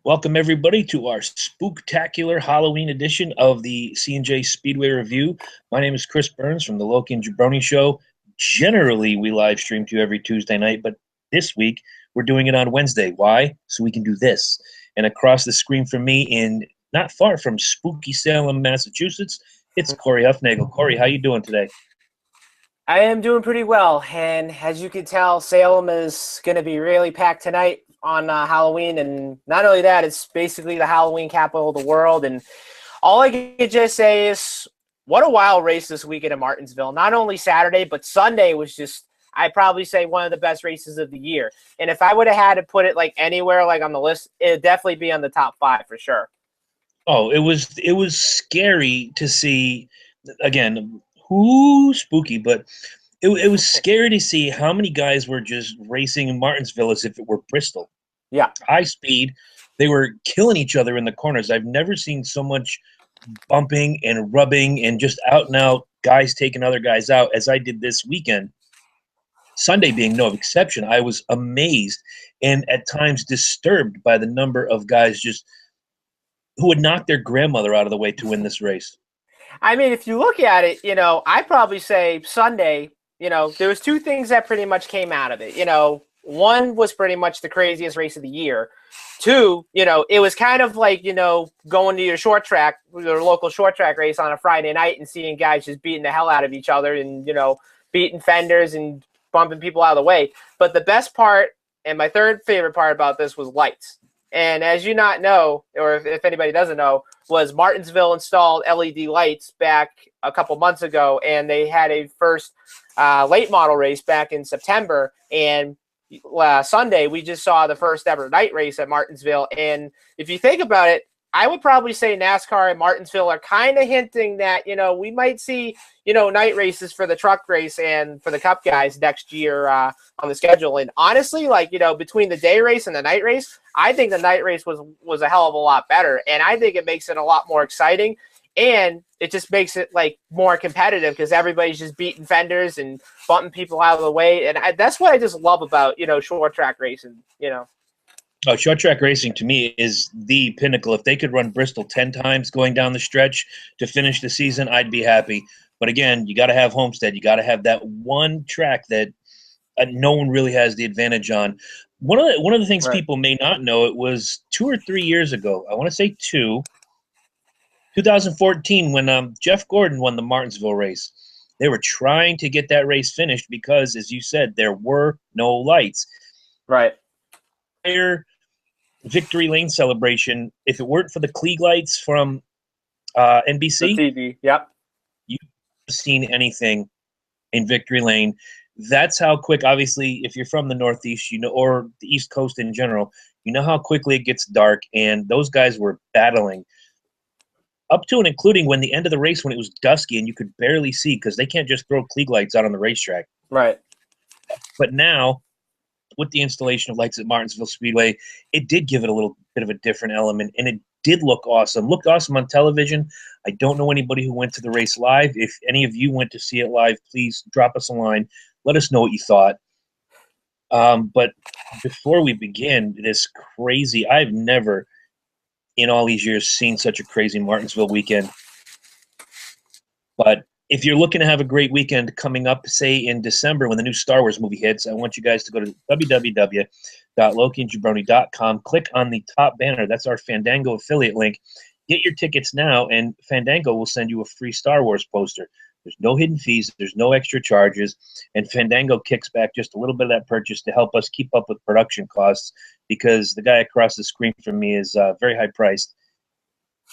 Welcome everybody to our spooktacular Halloween edition of the C&J Speedway Review. My name is Chris Burns from the Loki and Jabroni Show. Generally, we live stream to you every Tuesday night, but this week we're doing it on Wednesday. Why? So we can do this. And across the screen from me, in not far from spooky Salem, Massachusetts, it's Corey Huffnagel. Corey, how you doing today? I am doing pretty well, and as you can tell, Salem is going to be really packed tonight on Halloween, and not only that, it's basically the Halloween capital of the world, and all I can just say is what a wild race this weekend in Martinsville. Not only Saturday, but Sunday was just, I'd probably say, one of the best races of the year, and if I would have had to put it like anywhere like on the list, it'd definitely be on the top 5 for sure. Oh, it was scary to see, again, whoo, spooky, but it was scary to see how many guys were just racing in Martinsville as if it were Bristol. Yeah. High speed. They were killing each other in the corners. I've never seen so much bumping and rubbing and just out and out guys taking other guys out as I did this weekend. Sunday being no exception. I was amazed and at times disturbed by the number of guys just who would knock their grandmother out of the way to win this race. I mean, if you look at it, I'd probably say Sunday, there was 2 things that pretty much came out of it. One was pretty much the craziest race of the year. 2, it was kind of like, going to your local short track race on a Friday night and seeing guys just beating the hell out of each other and, beating fenders and bumping people out of the way. But the best part, and my third favorite part about this, was lights. And as you not know, or if anybody doesn't know, was Martinsville installed LED lights back a couple months ago, and they had a first late model race back in September. And Sunday, we just saw the first ever night race at Martinsville. And if you think about it, I would probably say NASCAR and Martinsville are kind of hinting that, we might see, night races for the truck race and for the Cup guys next year on the schedule. And honestly, between the day race and the night race, I think the night race was a hell of a lot better. And I think it makes it a lot more exciting. And it just makes it more competitive because everybody's just beating fenders and bumping people out of the way. And that's what I just love about, short track racing, Oh, short track racing to me is the pinnacle. If they could run Bristol 10 times going down the stretch to finish the season, I'd be happy. But again, you got to have Homestead. You got to have that one track that no one really has the advantage on. One of the things Right. People may not know, it was 2 or 3 years ago. I want to say 2014, when Jeff Gordon won the Martinsville race. They were trying to get that race finished because, as you said, there were no lights. Right. Victory Lane celebration, if it weren't for the Klieg lights from NBC, the TV, yep, you've seen anything in Victory Lane. That's how quick, obviously, if you're from the Northeast, or the East Coast in general, you know how quickly it gets dark, and those guys were battling up to and including when the end of the race, when it was dusky and you could barely see because they can't just throw Klieg lights out on the racetrack. Right. But now, with the installation of lights at Martinsville Speedway, it did give it a little bit of a different element, and it did look awesome. Looked awesome on television. I don't know anybody who went to the race live. If any of you went to see it live, please drop us a line. Let us know what you thought. But before we begin, this crazy, I've never in all these years seen such a crazy Martinsville weekend. But if you're looking to have a great weekend coming up, say in December when the new Star Wars movie hits, I want you guys to go to www.lokiandjabroni.com. Click on the top banner. That's our Fandango affiliate link. Get your tickets now, and Fandango will send you a free Star Wars poster. There's no hidden fees. There's no extra charges. And Fandango kicks back just a little bit of that purchase to help us keep up with production costs because the guy across the screen from me is very high-priced,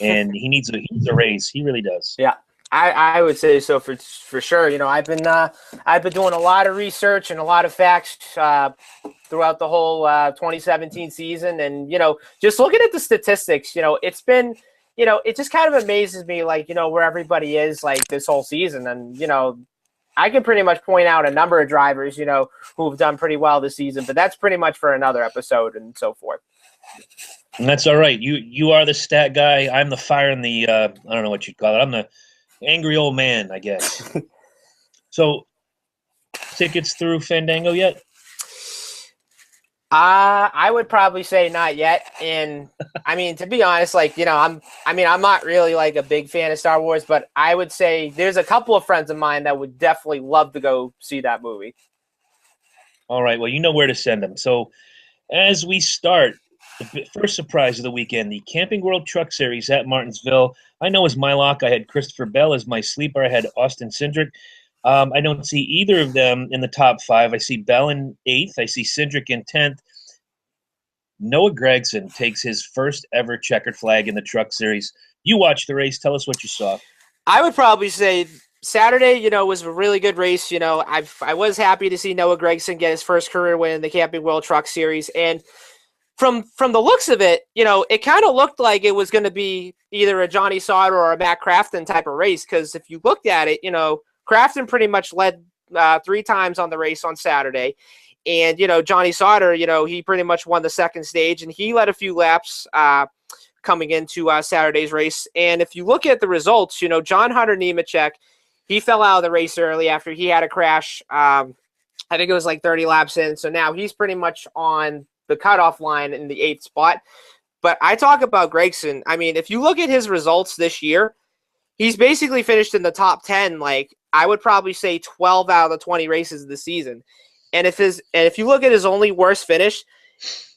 and he needs a raise. He really does. Yeah. I would say so for sure. I've been doing a lot of research and a lot of facts throughout the whole 2017 season, and just looking at the statistics, it's been, it just kind of amazes me, where everybody is this whole season, and I can pretty much point out a number of drivers, who've done pretty well this season, but that's pretty much for another episode and so forth. And that's all right. You are the stat guy. I'm the fire in the I don't know what you'd call it. I'm the angry old man, I guess. So, tickets through Fandango yet? I would probably say not yet. And I mean, to be honest, like, I'm not really like a big fan of Star Wars, but I would say there's a couple of friends of mine that would definitely love to go see that movie. All right, well, you know where to send them. So as we start, the first surprise of the weekend, the Camping World Truck Series at Martinsville. I know as my lock, I had Christopher Bell. As my sleeper, I had Austin Cindric. I don't see either of them in the top five. I see Bell in eighth. I see Cindric in 10th. Noah Gragson takes his first ever checkered flag in the Truck Series. You watched the race. Tell us what you saw. I would probably say Saturday, was a really good race. I was happy to see Noah Gragson get his first career win in the Camping World Truck Series. And from the looks of it, it kind of looked like it was going to be either a Johnny Sauter or a Matt Crafton type of race. Because if you looked at it, Crafton pretty much led 3 times on the race on Saturday. And, Johnny Sauter, he pretty much won the second stage, and he led a few laps coming into Saturday's race. And if you look at the results, John Hunter Nemechek, he fell out of the race early after he had a crash. I think it was like 30 laps in. So now he's pretty much on the cutoff line in the 8th spot. But I talk about Gragson. I mean, if you look at his results this year, he's basically finished in the top 10. Like, I would probably say 12 out of the 20 races of the season. And if you look at his only worst finish,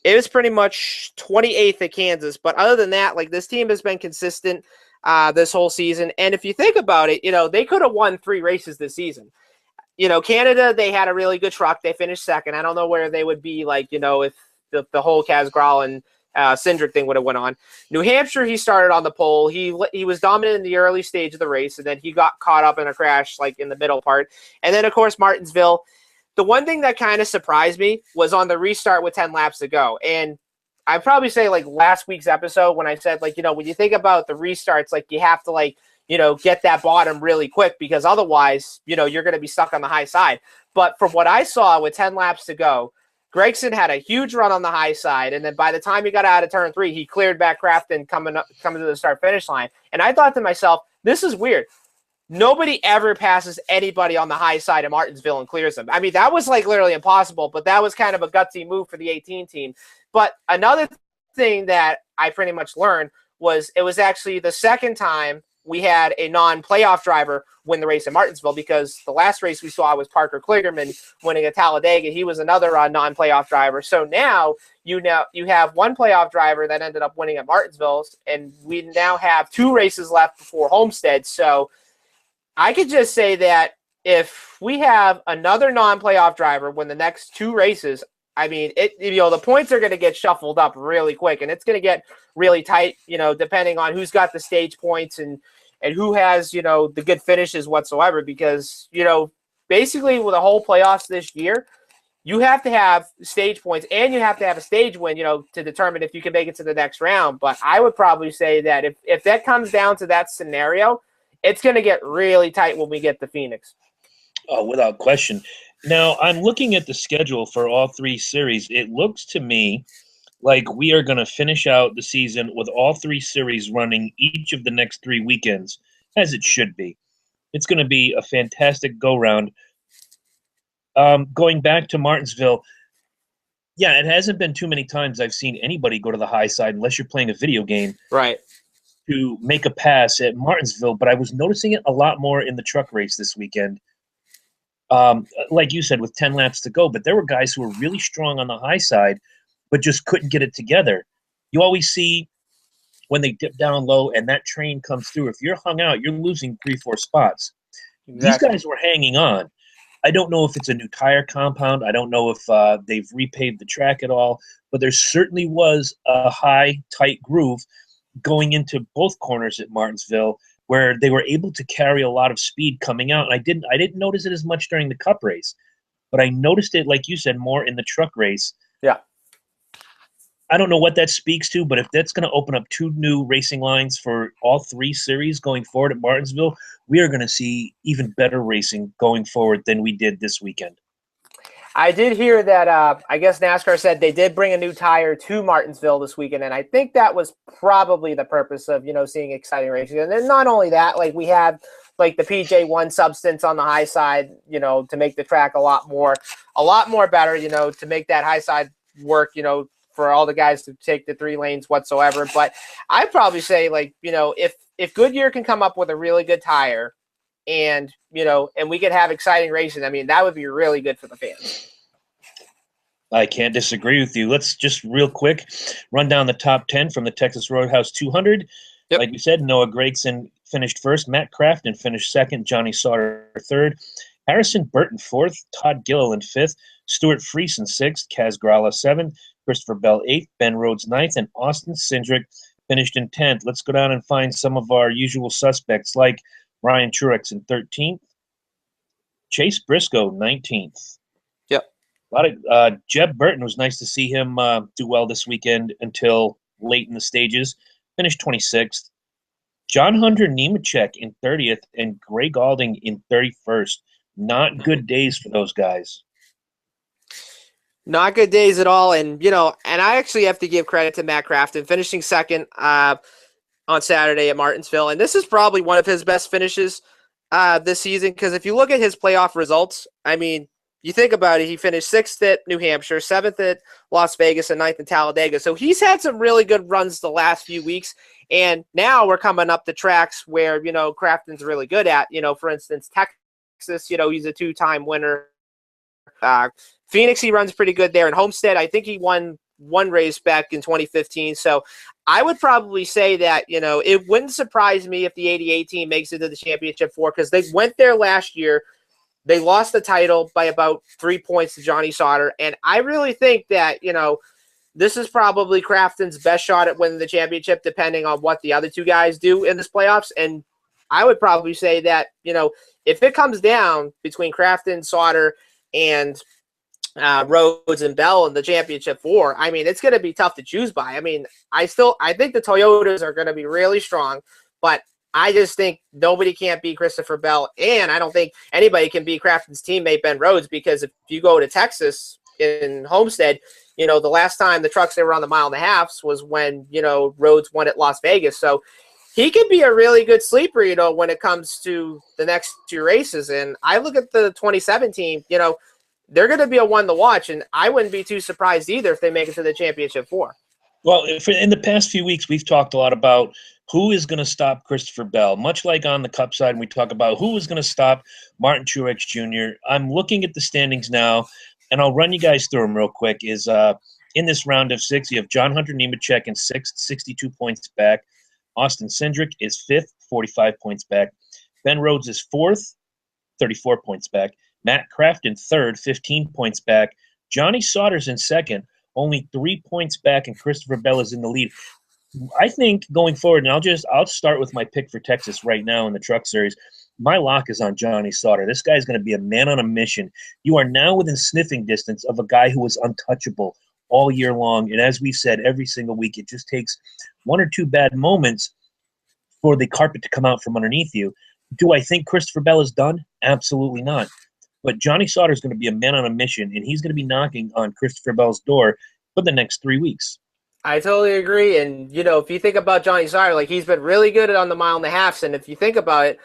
it was pretty much 28th at Kansas. But other than that, like, this team has been consistent this whole season. And if you think about it, they could have won 3 races this season. Canada, they had a really good truck. They finished second. I don't know where they would be, like, if the whole Kaz Grala and Cindric thing would have went on. New Hampshire, he started on the pole. He was dominant in the early stage of the race, and then he got caught up in a crash, like, in the middle part. And then, of course, Martinsville. The one thing that kind of surprised me was on the restart with 10 laps to go. And I'd probably say, like, last week's episode when I said, like, when you think about the restarts, like, you have to, like, get that bottom really quick because otherwise, you're going to be stuck on the high side. But from what I saw with 10 laps to go, Gragson had a huge run on the high side. And then by the time he got out of turn 3, he cleared back Crafton coming to the start-finish line. And I thought to myself, this is weird. Nobody ever passes anybody on the high side of Martinsville and clears them. I mean, that was like literally impossible, but that was kind of a gutsy move for the 18 team. But another thing that I pretty much learned was it was actually the second time we had a non-playoff driver win the race in Martinsville, because the last race we saw was Parker Kligerman winning at Talladega. He was another non-playoff driver. So now you have one playoff driver that ended up winning at Martinsville, and we now have 2 races left before Homestead. So I could just say that if we have another non-playoff driver win the next 2 races, I mean, the points are going to get shuffled up really quick, and it's going to get really tight, depending on who's got the stage points and who has, the good finishes whatsoever. Because, basically with the whole playoffs this year, you have to have stage points and you have to have a stage win, to determine if you can make it to the next round. But I would probably say that if that comes down to that scenario, it's going to get really tight when we get to Phoenix. Oh, without question. Now, I'm looking at the schedule for all 3 series. It looks to me like we are going to finish out the season with all 3 series running each of the next 3 weekends, as it should be. It's going to be a fantastic go-round. Going back to Martinsville, yeah, it hasn't been too many times I've seen anybody go to the high side, unless you're playing a video game, right, to make a pass at Martinsville. But I was noticing it a lot more in the truck race this weekend. Like you said, with 10 laps to go, but there were guys who were really strong on the high side, but just couldn't get it together. You always see when they dip down low and that train comes through, if you're hung out, you're losing 3-4 spots. Exactly. These guys were hanging on. I don't know if it's a new tire compound. I don't know if they've repaved the track at all, but there certainly was a high, tight groove going into both corners at Martinsville, where they were able to carry a lot of speed coming out. And I didn't notice it as much during the Cup race, but I noticed it, like you said, more in the truck race. Yeah. I don't know what that speaks to, but if that's going to open up 2 new racing lines for all 3 series going forward at Martinsville, we are going to see even better racing going forward than we did this weekend. I did hear that I guess NASCAR said they did bring a new tire to Martinsville this weekend, and I think that was probably the purpose of, seeing exciting racing. And then not only that, like, we had like the PJ1 substance on the high side, to make the track a lot more better, to make that high side, work, for all the guys to take the 3 lanes whatsoever. But I'd probably say, like, if Goodyear can come up with a really good tire and, and we could have exciting racing, I mean, that would be really good for the fans. I can't disagree with you. Let's just real quick run down the top 10 from the Texas Roadhouse 200. Yep. Like we said, Noah Gragson finished first, Matt Crafton finished second, Johnny Sauter third, Harrison Burton fourth, Todd Gilliland fifth, Stuart Friesen sixth, Kaz Gralla seventh, Christopher Bell eighth, Ben Rhodes ninth, and Austin Cindric finished in 10th. Let's go down and find some of our usual suspects like Ryan Truex in 13th, Chase Briscoe 19th. Yep. A lot of Jeb Burton, was nice to see him do well this weekend until late in the stages. Finished 26th. John Hunter Nemechek in 30th and Greg Alding in 31st. Not good days for those guys. Not good days at all. And, and I actually have to give credit to Matt Crafton finishing second on Saturday at Martinsville. And this is probably one of his best finishes this season, because if you look at his playoff results, I mean, you think about it, he finished 6th at New Hampshire, 7th at Las Vegas, and 9th in Talladega. So he's had some really good runs the last few weeks. And now we're coming up the tracks where, Crafton's really good at. For instance, Texas, he's a 2-time winner. Phoenix, he runs pretty good there. And Homestead, I think he won one race back in 2015. So I would probably say that, it wouldn't surprise me if the 88 team makes it to the championship 4, because they went there last year. They lost the title by about 3 points to Johnny Sauter. And I really think that, this is probably Crafton's best shot at winning the championship, depending on what the other 2 guys do in this playoffs. And I would probably say that, if it comes down between Crafton, Sauter, and Rhodes and Bell in the championship 4, I mean, it's going to be tough to choose by. I mean, I think the Toyotas are going to be really strong, but I just think nobody can't beat Christopher Bell, and I don't think anybody can beat Crafton's teammate Ben Rhodes, because if you go to Texas in Homestead, the last time the trucks, they were on the 1.5 miles was when, Rhodes won at Las Vegas. So he could be a really good sleeper, when it comes to the next 2 races. And I look at the 27 team, they're going to be a one to watch, and I wouldn't be too surprised either if they make it to the championship 4. Well, in the past few weeks, we've talked a lot about who is going to stop Christopher Bell, much like on the Cup side, we talk about who is going to stop Martin Truex Jr. I'm looking at the standings now, and I'll run you guys through them real quick. In this round of 6, you have John Hunter Nemechek in 6th, 62 points back. Austin Cindric is 5th, 45 points back. Ben Rhodes is 4th, 34 points back. Matt Crafton 3rd, 15 points back. Johnny Sauter's in 2nd, only 3 points back, and Christopher Bell is in the lead. I think going forward, and I'll start with my pick for Texas right now in the Truck Series. My lock is on Johnny Sauter. This guy's going to be a man on a mission. You are now within sniffing distance of a guy who was untouchable all year long. And as we've said every single week, it just takes 1 or 2 bad moments for the carpet to come out from underneath you. Do I think Christopher Bell is done? Absolutely not. But Johnny Sauter is going to be a man on a mission, and he's going to be knocking on Christopher Bell's door for the next 3 weeks. I totally agree. And, if you think about Johnny Sauter, like, he's been really good on the 1.5 miles. And if you think about it,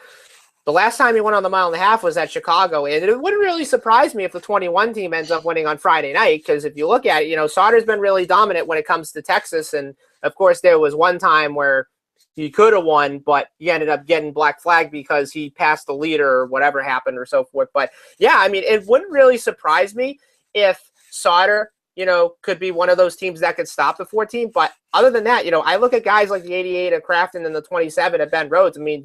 the last time he went on the 1.5 miles was at Chicago. And it wouldn't really surprise me if the 21 team ends up winning on Friday night, because if you look at it, Sauter's been really dominant when it comes to Texas. And, of course, there was one time where he could have won, but he ended up getting black flagged because he passed the leader or whatever happened or so forth. But, yeah, I mean, it wouldn't really surprise me if Sauter, could be one of those teams that could stop the 14. But other than that, I look at guys like the 88 of Crafton and the 27 of Ben Rhodes. I mean,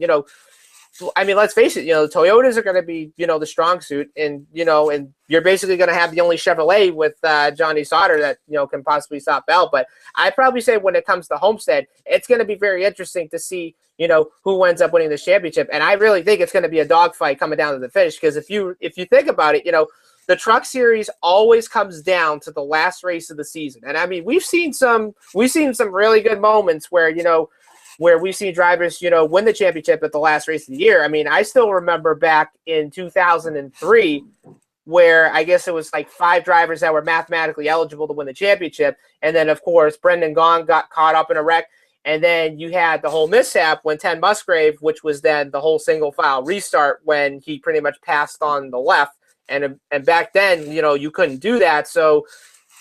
let's face it, the Toyotas are going to be, the strong suit, and, and you're basically going to have the only Chevrolet with Johnny Sauter that, can possibly stop Bell. But I'd probably say when it comes to Homestead, it's going to be very interesting to see, who ends up winning the championship. And I really think it's going to be a dogfight coming down to the finish, because if you think about it, the Truck Series always comes down to the last race of the season. And I mean, we've seen some really good moments where, where we've seen drivers, win the championship at the last race of the year. I mean, I still remember back in 2003 where I guess it was like 5 drivers that were mathematically eligible to win the championship. And then, of course, Brendan Gaughan got caught up in a wreck. And then you had the whole mishap when Ted Musgrave, which was then the whole single file restart when he pretty much passed on the left. And back then, you couldn't do that. So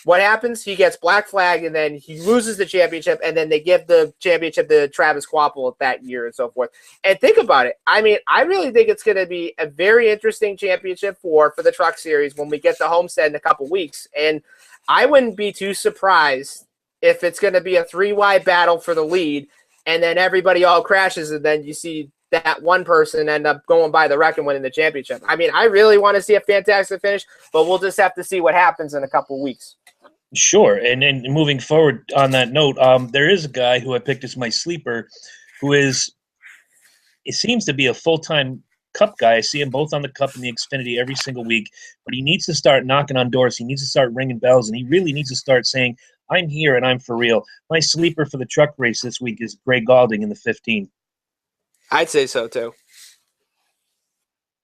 what happens? He gets black flagged, and then he loses the championship, and then they give the championship to Travis Quapple that year and so forth. And think about it. I mean, I really think it's going to be a very interesting championship for the Truck Series when we get to Homestead in a couple weeks. And I wouldn't be too surprised if it's going to be a 3-wide battle for the lead, and then everybody all crashes, and then you see that one person end up going by the wreck and winning the championship. I mean, I really want to see a fantastic finish, but we'll just have to see what happens in a couple weeks. Sure. And then moving forward on that note, there is a guy who I picked as my sleeper who is, it seems to be a full-time Cup guy. I see him both on the Cup and the Xfinity every single week, but he needs to start knocking on doors. He needs to start ringing bells, and he really needs to start saying, I'm here and I'm for real. My sleeper for the truck race this week is Greg Galding in the 15. I'd say so, too.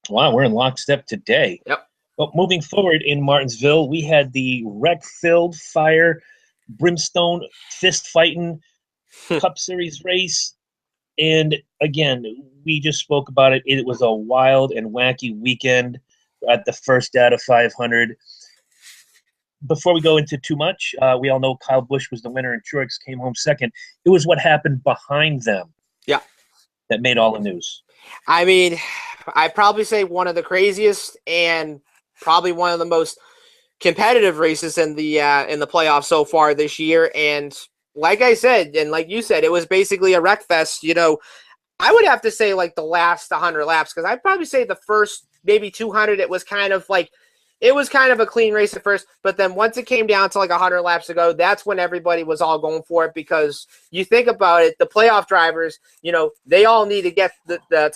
Wow, we're in lockstep today. Yep. But moving forward in Martinsville, we had the wreck-filled, fire, brimstone, fist-fighting Cup Series race. And, again, we just spoke about it. It was a wild and wacky weekend at the first out of 500. Before we go into too much, we all know Kyle Busch was the winner and Truex came home second. It was what happened behind them. Yeah. That made all the news. I mean, I'd probably say one of the craziest and probably one of the most competitive races in the playoffs so far this year. And like I said, and like you said, it was basically a wreck fest. You know, I would have to say like the last 100 laps, because I'd probably say the first maybe 200, it was kind of a clean race at first, but then once it came down to like 100 laps to go, that's when everybody was all going for it, because you think about it, the playoff drivers, you know, they all need to get the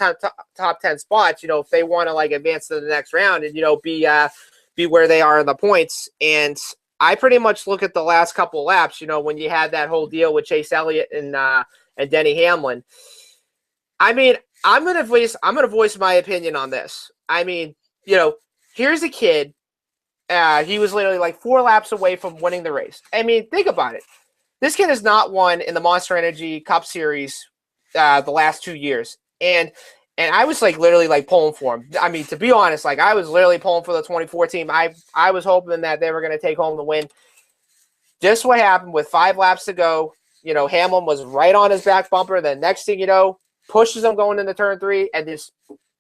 top 10 spots, you know, if they want to like advance to the next round and, you know, be where they are in the points. And I pretty much look at the last couple laps, you know, when you had that whole deal with Chase Elliott and Denny Hamlin. I mean, I'm gonna voice my opinion on this. I mean, you know, here's a kid. He was literally like 4 laps away from winning the race. I mean, think about it. This kid has not won in the Monster Energy Cup Series the last 2 years. And I was like literally like pulling for him. I mean, to be honest, like I was literally pulling for the 24 team. I was hoping that they were going to take home the win. Just what happened with 5 laps to go. You know, Hamlin was right on his back bumper. Then next thing you know, pushes him going into turn 3 and just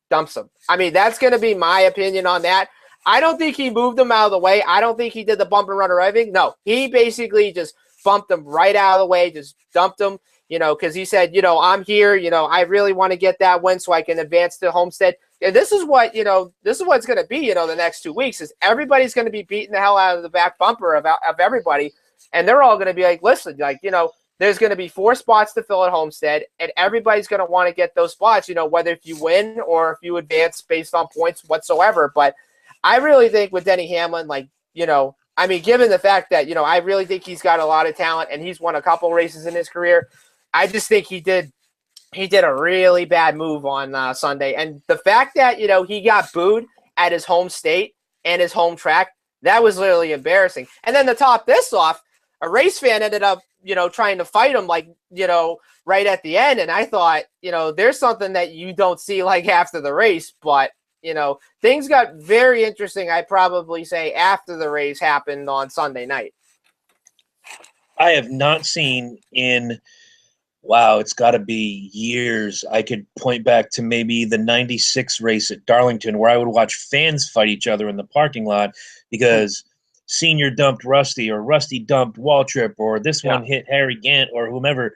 dumps him. I mean, that's going to be my opinion on that. I don't think he moved him out of the way. I don't think he did the bump and run or anything. No, he basically just bumped him right out of the way, just dumped him, you know, because he said, you know, I'm here, you know, I really want to get that win so I can advance to Homestead. And this is what, you know, this is what it's going to be, you know, the next 2 weeks is everybody's going to be beating the hell out of the back bumper of everybody. And they're all going to be like, listen, like, you know, there's going to be 4 spots to fill at Homestead, and everybody's going to want to get those spots, you know, whether if you win or if you advance based on points whatsoever. But I really think with Denny Hamlin, like, you know, I mean, given the fact that, you know, I really think he's got a lot of talent and he's won a couple races in his career, I just think he did a really bad move on Sunday. And the fact that, you know, he got booed at his home state and his home track, that was literally embarrassing. And then to top this off, a race fan ended up, you know, trying to fight him, like, you know, right at the end. And I thought, you know, there's something that you don't see like after the race, but, you know, things got very interesting, I'd probably say, after the race happened on Sunday night. I have not seen in, wow, it's got to be years. I could point back to maybe the 96 race at Darlington where I would watch fans fight each other in the parking lot because Senior dumped Rusty or Rusty dumped Waltrip or this one hit Harry Gant or whomever.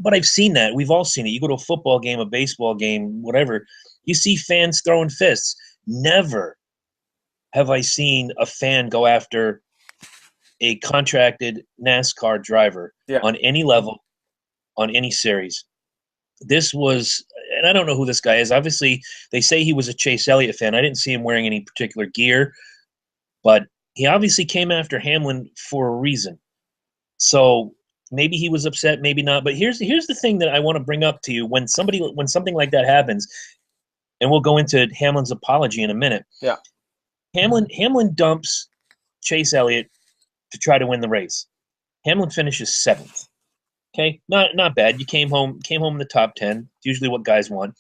But I've seen that. We've all seen it. You go to a football game, a baseball game, whatever. You see fans throwing fists. Never have I seen a fan go after a contracted NASCAR driver on any level, on any series. This was, and I don't know who this guy is. Obviously, they say he was a Chase Elliott fan. I didn't see him wearing any particular gear, but he obviously came after Hamlin for a reason. So maybe he was upset, maybe not. But here's the thing that I want to bring up to you when something like that happens, and we'll go into Hamlin's apology in a minute. Yeah. Hamlin dumps Chase Elliott to try to win the race. Hamlin finishes 7th. Okay, not bad. You came home in the top 10. It's usually what guys want.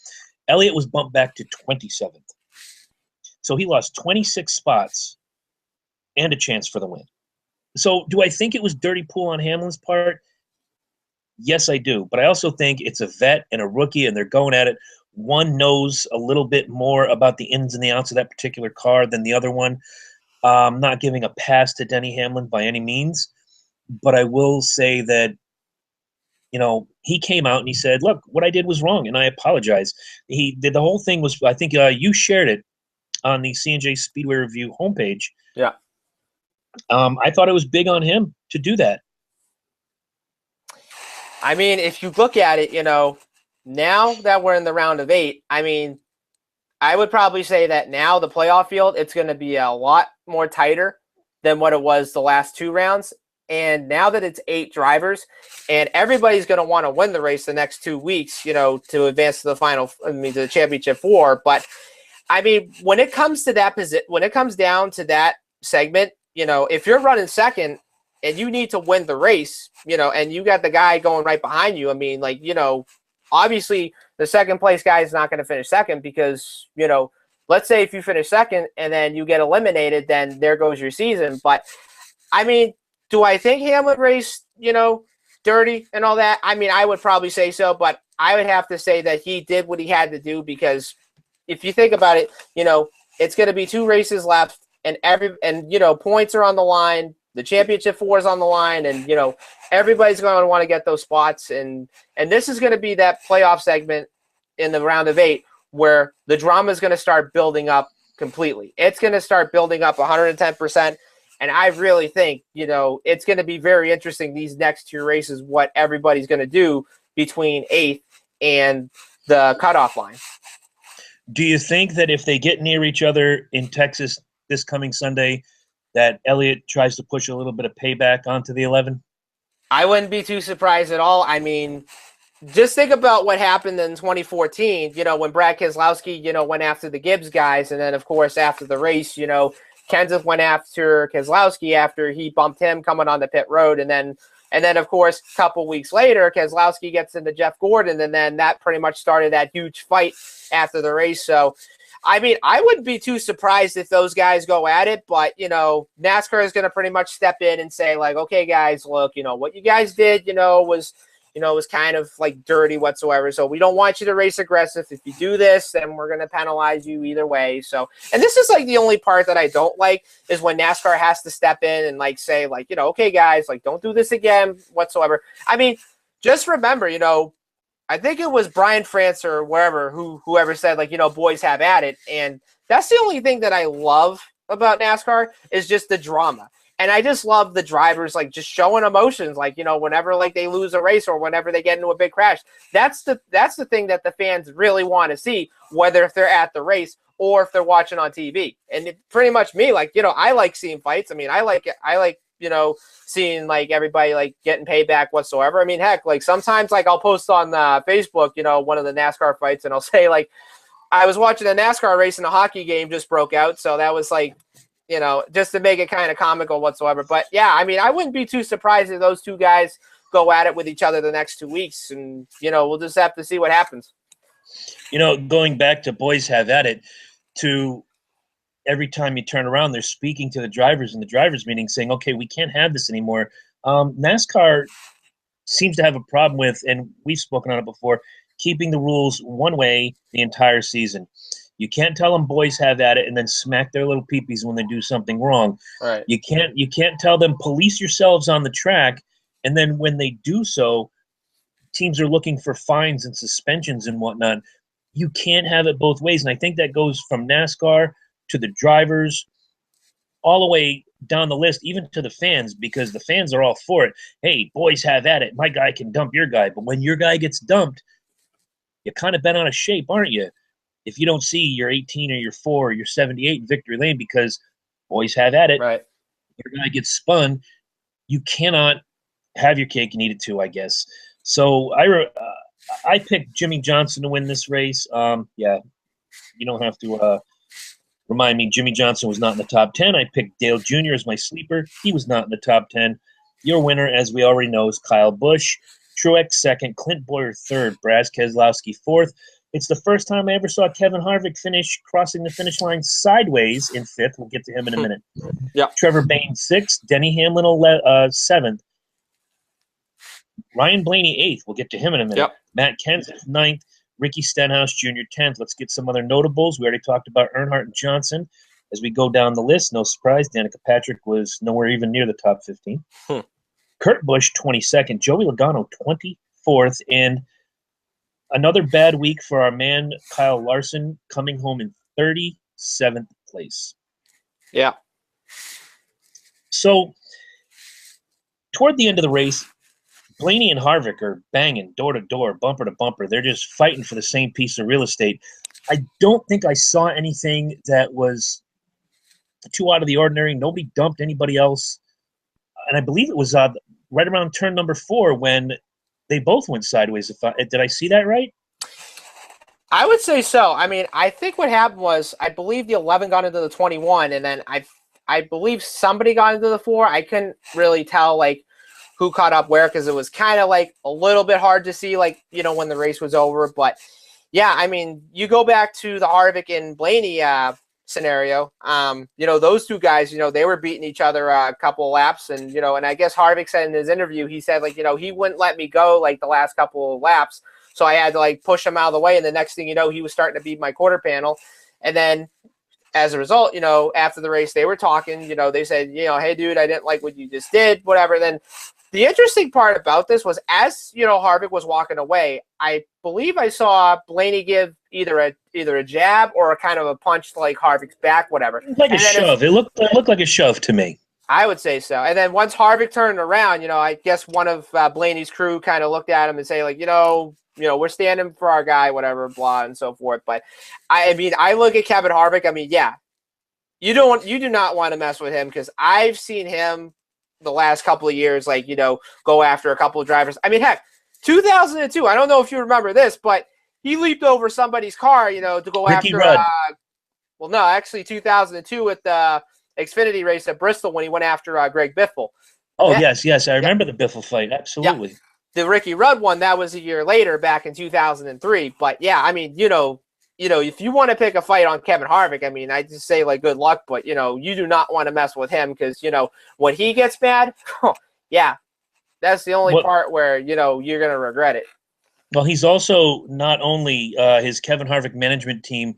Elliott was bumped back to 27th. So he lost 26 spots and a chance for the win. So do I think it was dirty pool on Hamlin's part? Yes, I do. But I also think it's a vet and a rookie, and they're going at it. One knows a little bit more about the ins and the outs of that particular car than the other one. Not giving a pass to Denny Hamlin by any means, but I will say that, he came out and he said, look, what I did was wrong, and I apologize. He did the whole thing was, I think you shared it on the C&J Speedway Review homepage. Yeah. I thought it was big on him to do that. I mean, if you look at it, now that we're in the round of 8, I mean, I would probably say that now the playoff field, it's going to be a lot more tighter than what it was the last 2 rounds. And now that it's 8 drivers and everybody's going to want to win the race the next 2 weeks, to advance to to the championship 4. But I mean, when it comes to that when it comes down to that segment, if you're running second and you need to win the race, and you got the guy going right behind you, I mean, obviously the second place guy is not going to finish second because, let's say if you finish second and then you get eliminated, then there goes your season. But I mean, do I think Hamlin raced, dirty and all that? I mean, I would probably say so, but I would have to say that he did what he had to do because if you think about it, it's going to be 2 races left and points are on the line. The championship 4 is on the line and, everybody's going to want to get those spots. And this is going to be that playoff segment in the round of 8 where the drama is going to start building up completely. It's going to start building up 110%. And I really think, it's going to be very interesting these next 2 races, what everybody's going to do between 8th and the cutoff line. Do you think that if they get near each other in Texas this coming Sunday, that Elliott tries to push a little bit of payback onto the 11? I wouldn't be too surprised at all. I mean, just think about what happened in 2014, when Brad Keselowski, went after the Gibbs guys. And then, of course, after the race, Kenseth went after Keselowski after he bumped him coming on the pit road. And then, of course, a couple weeks later, Keselowski gets into Jeff Gordon. And then that pretty much started that huge fight after the race. So, I mean, I wouldn't be too surprised if those guys go at it. But, NASCAR is going to pretty much step in and say, like, okay, guys, look, what you guys did, was kind of like dirty whatsoever. So we don't want you to race aggressive. If you do this, then we're going to penalize you either way. So, and this is like the only part that I don't like is when NASCAR has to step in and say, okay, guys, don't do this again whatsoever. I mean, just remember, I think it was Brian France or whoever said, boys have at it. And that's the only thing that I love about NASCAR is just the drama. And I just love the drivers, just showing emotions, whenever, they lose a race or whenever they get into a big crash. That's the thing that the fans really want to see, whether if they're at the race or if they're watching on TV. And pretty much me, I like seeing fights. I mean, I like seeing, everybody, getting payback whatsoever. I mean, heck, sometimes, I'll post on Facebook, one of the NASCAR fights, and I'll say, I was watching a NASCAR race and a hockey game just broke out. So that was, just to make it kind of comical whatsoever. But, yeah, I mean, I wouldn't be too surprised if those 2 guys go at it with each other the next 2 weeks. And, we'll just have to see what happens. Going back to boys have at it, to every time you turn around, they're speaking to the drivers in the drivers' meeting saying, okay, we can't have this anymore. NASCAR seems to have a problem with, and we've spoken on it before, keeping the rules one way the entire season. You can't tell them boys have at it and then smack their little peepees when they do something wrong. Right. You can't tell them police yourselves on the track, and then when they do so, teams are looking for fines and suspensions and whatnot. You can't have it both ways, and I think that goes from NASCAR to the drivers all the way down the list, even to the fans, because the fans are all for it. Hey, boys have at it. My guy can dump your guy. But when your guy gets dumped, you're kind of bent out of shape, aren't you? If you don't see your 18 or your 4 or your 78 in victory lane because boys have at it, right? Your guy gets spun, you cannot have your cake and eat it too, I guess. So I picked Jimmy Johnson to win this race. Yeah, you don't have to remind me. Jimmy Johnson was not in the top 10. I picked Dale Jr. as my sleeper. He was not in the top 10. Your winner, as we already know, is Kyle Busch. Truex second, Clint Boyer third, Brad Keselowski fourth. It's the first time I ever saw Kevin Harvick finish crossing the finish line sideways in 5th. We'll get to him in a minute. Yeah. Trevor Bayne 6th, Denny Hamlin 7th, Ryan Blaney 8th. We'll get to him in a minute. Yep. Matt Kenseth 9th, Ricky Stenhouse Jr. 10th. Let's get some other notables. We already talked about Earnhardt and Johnson. As we go down the list, no surprise, Danica Patrick was nowhere even near the top 15. Kurt Busch 22nd, Joey Logano 24th, and another bad week for our man Kyle Larson, coming home in 37th place. Yeah. So toward the end of the race, Blaney and Harvick are banging door to door, bumper to bumper. They're just fighting for the same piece of real estate. I don't think I saw anything that was too out of the ordinary. Nobody dumped anybody else. And I believe it was right around turn number 4 when they both went sideways. Did I see that right? I would say so. I mean, I think what happened was I believe the 11 got into the 21, and then I believe somebody got into the 4. I couldn't really tell, like, who caught up where, because it was kind of, like, a little bit hard to see, like, you know, when the race was over. But, yeah, I mean, you go back to the Harvick and Blaney scenario. You know, those two guys, you know, they were beating each other a couple of laps, and, you know, and I guess Harvick said in his interview, he said, like, you know, he wouldn't let me go, like, the last couple of laps. So I had to, like, push him out of the way, and the next thing you know, he was starting to beat my quarter panel. And then as a result, you know, after the race, they were talking, you know, they said, you know, hey, dude, I didn't like what you just did, whatever. Then the interesting part about this was, as, you know, Harvick was walking away, I believe I saw Blaney give either a jab or a kind of a punch to, like, Harvick's back, whatever. Like a shove. It looked like a shove to me. I would say so. And then once Harvick turned around, you know, I guess one of Blaney's crew kind of looked at him and say, like, you know, we're standing for our guy, whatever, blah, and so forth. But I mean, I look at Kevin Harvick. I mean, yeah, you do not want to mess with him, because I've seen him the last couple of years, like, you know, go after a couple of drivers. I mean, heck, 2002. I don't know if you remember this, but he leaped over somebody's car, you know, to go Ricky after. Rudd. Well, no, actually, 2002 with the Xfinity race at Bristol when he went after Greg Biffle. Oh, yes, I remember the Biffle fight. Absolutely. Yeah. The Ricky Rudd one, that was a year later, back in 2003. But yeah, I mean, you know, if you want to pick a fight on Kevin Harvick, I mean, I just say, like, good luck, but, you know, you do not want to mess with him, because, you know, when he gets mad, yeah, that's the only part where, you know, you're going to regret it. Well, he's also not only his Kevin Harvick management team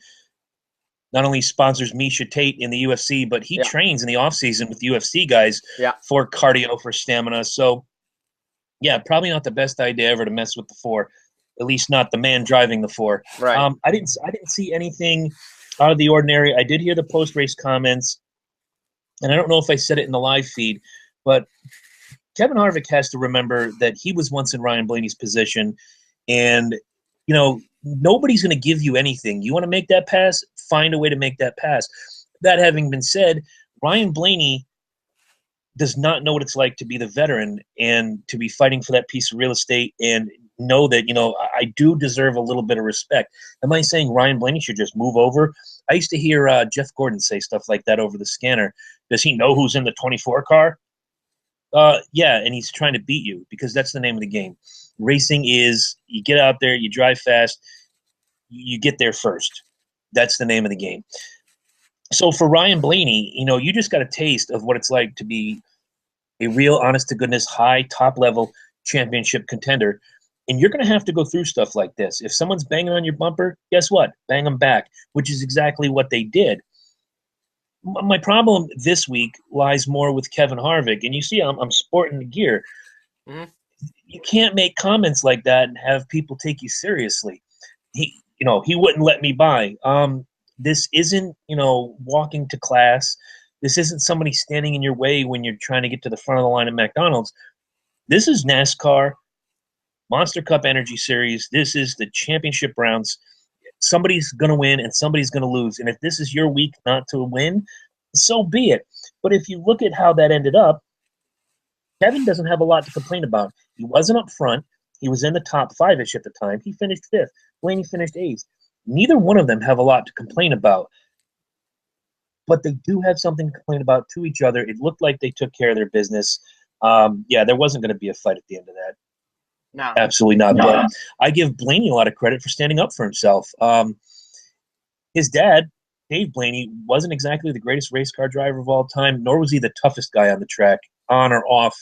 not only sponsors Misha Tate in the UFC, but he trains in the offseason with UFC guys for cardio, for stamina. So, yeah, probably not the best idea ever to mess with the 4, at least not the man driving the 4. Right. I didn't see anything out of the ordinary. I did hear the post-race comments, and I don't know if I said it in the live feed, but Kevin Harvick has to remember that he was once in Ryan Blaney's position, and, you know, nobody's going to give you anything. You want to make that pass? Find a way to make that pass. That having been said, Ryan Blaney does not know what it's like to be the veteran and to be fighting for that piece of real estate and know that, you know, I do deserve a little bit of respect. Am I saying Ryan Blaney should just move over? I used to hear Jeff Gordon say stuff like that over the scanner. Does he know who's in the 24 car? Yeah, and he's trying to beat you, because that's the name of the game. Racing is, you get out there, you drive fast, you get there first. That's the name of the game. So for Ryan Blaney, you know, you just got a taste of what it's like to be a real, honest-to-goodness, high, top-level championship contender. And you're going to have to go through stuff like this. If someone's banging on your bumper, guess what? Bang them back, which is exactly what they did. My problem this week lies more with Kevin Harvick. And you see I'm sporting the gear. Mm-hmm. You can't make comments like that and have people take you seriously. He wouldn't let me by. This isn't, you know, walking to class. This isn't somebody standing in your way when you're trying to get to the front of the line at McDonald's. This is NASCAR, Monster Cup Energy Series. This is the championship rounds. Somebody's going to win and somebody's going to lose. And if this is your week not to win, so be it. But if you look at how that ended up, Kevin doesn't have a lot to complain about. He wasn't up front. He was in the top 5-ish at the time. He finished 5th. Blaney finished 8th. Neither one of them have a lot to complain about. But they do have something to complain about to each other. It looked like they took care of their business. Yeah, there wasn't going to be a fight at the end of that. No. Absolutely not. No. But I give Blaney a lot of credit for standing up for himself. His dad, Dave Blaney, wasn't exactly the greatest race car driver of all time, nor was he the toughest guy on the track, on or off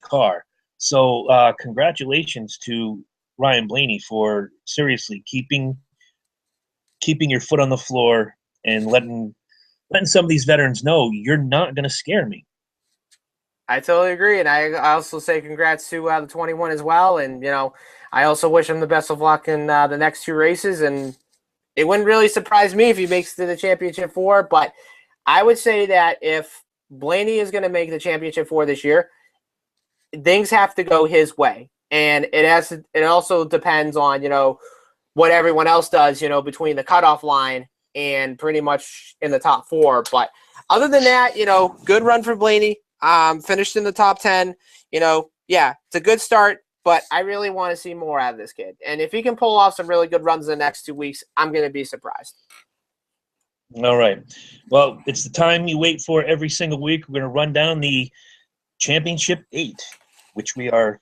car. So congratulations to Ryan Blaney for seriously keeping your foot on the floor and letting some of these veterans know you're not going to scare me. I totally agree, and I also say congrats to the 21 as well. And I also wish him the best of luck in the next two races. And it wouldn't really surprise me if he makes it to the championship 4, but I would say that if Blaney is going to make the championship 4 this year, things have to go his way, and it also depends on what everyone else does between the cutoff line and pretty much in the top 4. But other than that, good run for Blaney. Finished in the top 10. Yeah, it's a good start, but I really want to see more out of this kid. And if he can pull off some really good runs in the next 2 weeks, I'm going to be surprised. All right. Well, it's the time you wait for every single week. We're going to run down the Championship 8, which we are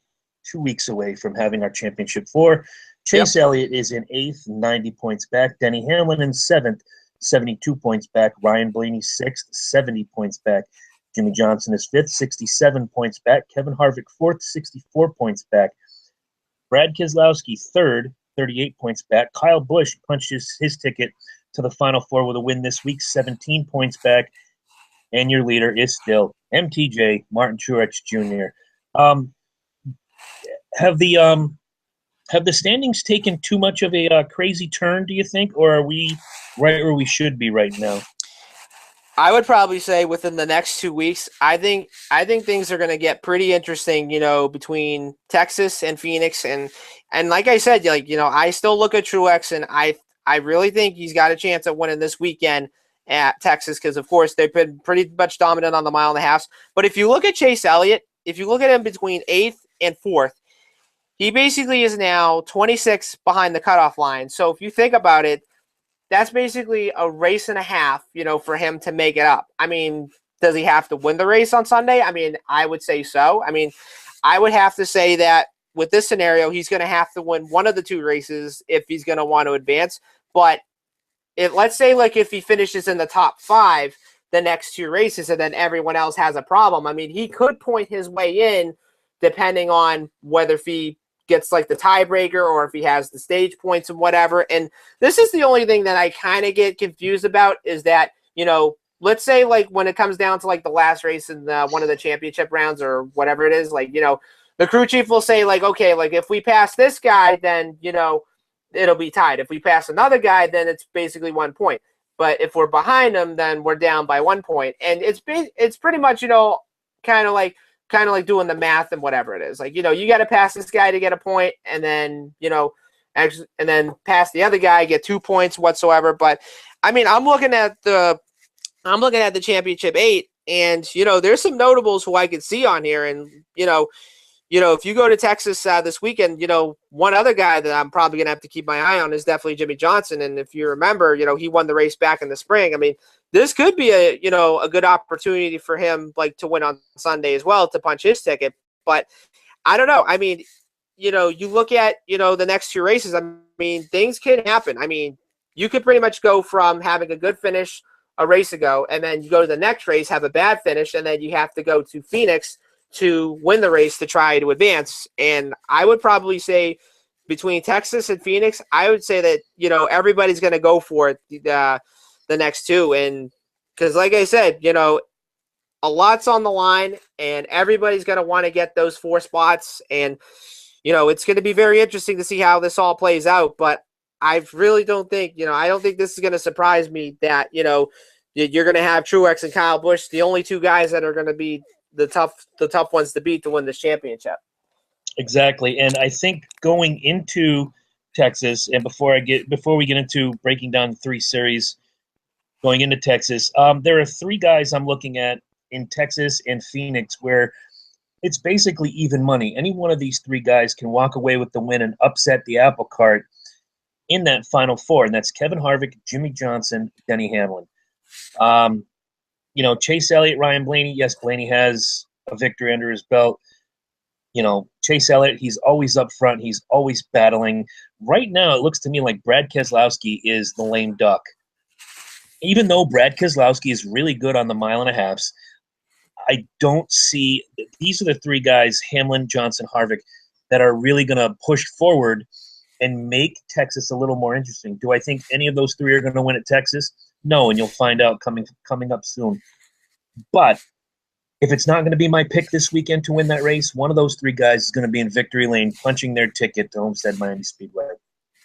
2 weeks away from having our Championship 4. Chase Elliott is in 8th, 90 points back. Denny Hamlin in 7th, 72 points back. Ryan Blaney 6th, 70 points back. Jimmy Johnson is 5th, 67 points back. Kevin Harvick 4th, 64 points back. Brad Keselowski 3rd, 38 points back. Kyle Busch punches his ticket to the Final Four with a win this week, 17 points back. And your leader is still MTJ, Martin Truex Jr. Have the standings taken too much of a crazy turn, do you think, or are we right where we should be right now? I would probably say within the next 2 weeks, I think things are going to get pretty interesting, between Texas and Phoenix. And like I said, I still look at Truex, and I really think he's got a chance at winning this weekend at Texas because, of course, they've been pretty much dominant on the mile and a half. But if you look at Chase Elliott, if you look at him between 8th and 4th, he basically is now 26 behind the cutoff line. So if you think about it, that's basically a race and a half, for him to make it up. I mean, does he have to win the race on Sunday? I mean, I would say so. I mean, I would have to say that with this scenario, he's going to have to win one of the 2 races if he's going to want to advance. But let's say, if he finishes in the top 5 the next 2 races and then everyone else has a problem, I mean, he could point his way in depending on whether he gets the tiebreaker or if he has the stage points and whatever. And this is the only thing that I kind of get confused about is that, let's say when it comes down to the last race in one of the championship rounds or whatever it is, the crew chief will say okay, if we pass this guy, then, it'll be tied. If we pass another guy, then it's basically 1 point. But if we're behind him, then we're down by 1 point. And it's pretty much, kind of like doing the math and whatever it is. You got to pass this guy to get a point, and then, and then pass the other guy, get 2 points whatsoever. But I mean, I'm looking at the Championship 8, and there's some notables who I could see on here, and if you go to Texas this weekend, one other guy that I'm probably gonna have to keep my eye on is definitely Jimmy Johnson. And if you remember, he won the race back in the spring. I mean, this could be a good opportunity for him, to win on Sunday as well, to punch his ticket. But I don't know. I mean, you look at, the next 2 races. I mean, things can happen. I mean, you could pretty much go from having a good finish a race ago, and then you go to the next race, have a bad finish, and then you have to go to Phoenix to win the race to try to advance. And I would probably say between Texas and Phoenix, I would say that, everybody's going to go for it the next 2. And because like I said, a lot's on the line and everybody's going to want to get those 4 spots. And, it's going to be very interesting to see how this all plays out. But I really don't think, I don't think this is going to surprise me that, you're going to have Truex and Kyle Busch, the only 2 guys that are going to be the tough ones to beat to win this championship. Exactly. And I think going into Texas, and before we get into breaking down the 3 series going into Texas, there are 3 guys I'm looking at in Texas and Phoenix where it's basically even money. Any one of these 3 guys can walk away with the win and upset the apple cart in that Final Four, and that's Kevin Harvick, Jimmy Johnson, Denny Hamlin. Chase Elliott, Ryan Blaney. Yes, Blaney has a victory under his belt. Chase Elliott, he's always up front. He's always battling. Right now, it looks to me like Brad Keselowski is the lame duck. Even though Brad Keselowski is really good on the mile and a halves, I don't see – these are the three guys, Hamlin, Johnson, Harvick, that are really going to push forward and make Texas a little more interesting. Do I think any of those three are going to win at Texas? No, and you'll find out coming up soon. But if it's not going to be my pick this weekend to win that race, one of those three guys is going to be in victory lane punching their ticket to Homestead Miami Speedway.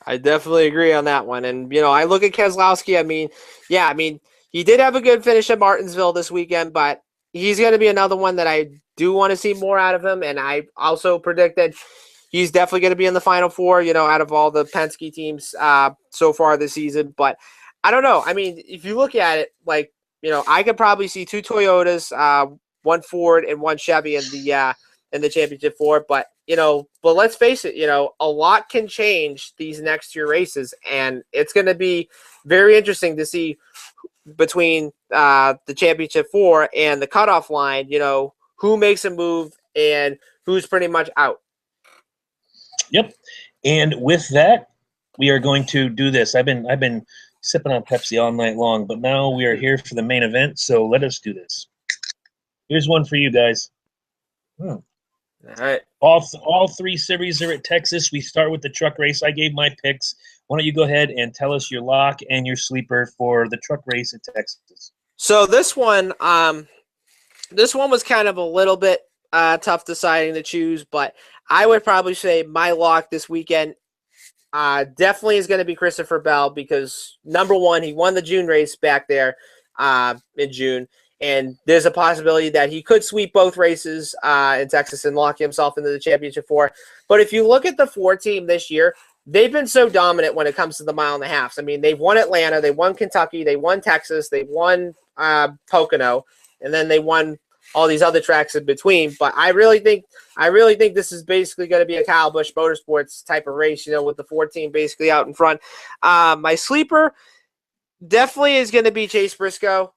I definitely agree on that one. And, I look at Keselowski. He did have a good finish at Martinsville this weekend, but he's going to be another one that I do want to see more out of him. And I also predict that he's definitely going to be in the Final Four, out of all the Penske teams so far this season. But I don't know. If you look at it, I could probably see two Toyotas, one Ford and one Chevy in the championship four. But let's face it, a lot can change these next two races, and it's going to be very interesting to see between the championship four and the cutoff line, who makes a move and who's pretty much out. Yep. And with that, we are going to do this. I've been sipping on Pepsi all night long, but now we are here for the main event, so let us do this. Here's one for you guys. All right. All three series are at Texas. We start with the truck race. I gave my picks. Why don't you go ahead and tell us your lock and your sleeper for the truck race at Texas? So this one was kind of a little bit tough deciding to choose, but I would probably say my lock this weekend definitely is going to be Christopher Bell because, number one, he won the June race back there in June, and there's a possibility that he could sweep both races in Texas and lock himself into the championship four. But if you look at the four team this year, they've been so dominant when it comes to the mile and a half. They've won Atlanta, they won Kentucky, they won Texas, they won Pocono, and then they won all these other tracks in between. But I really think this is basically going to be a Kyle Busch Motorsports type of race, with the 4 team basically out in front. My sleeper definitely is going to be Chase Briscoe.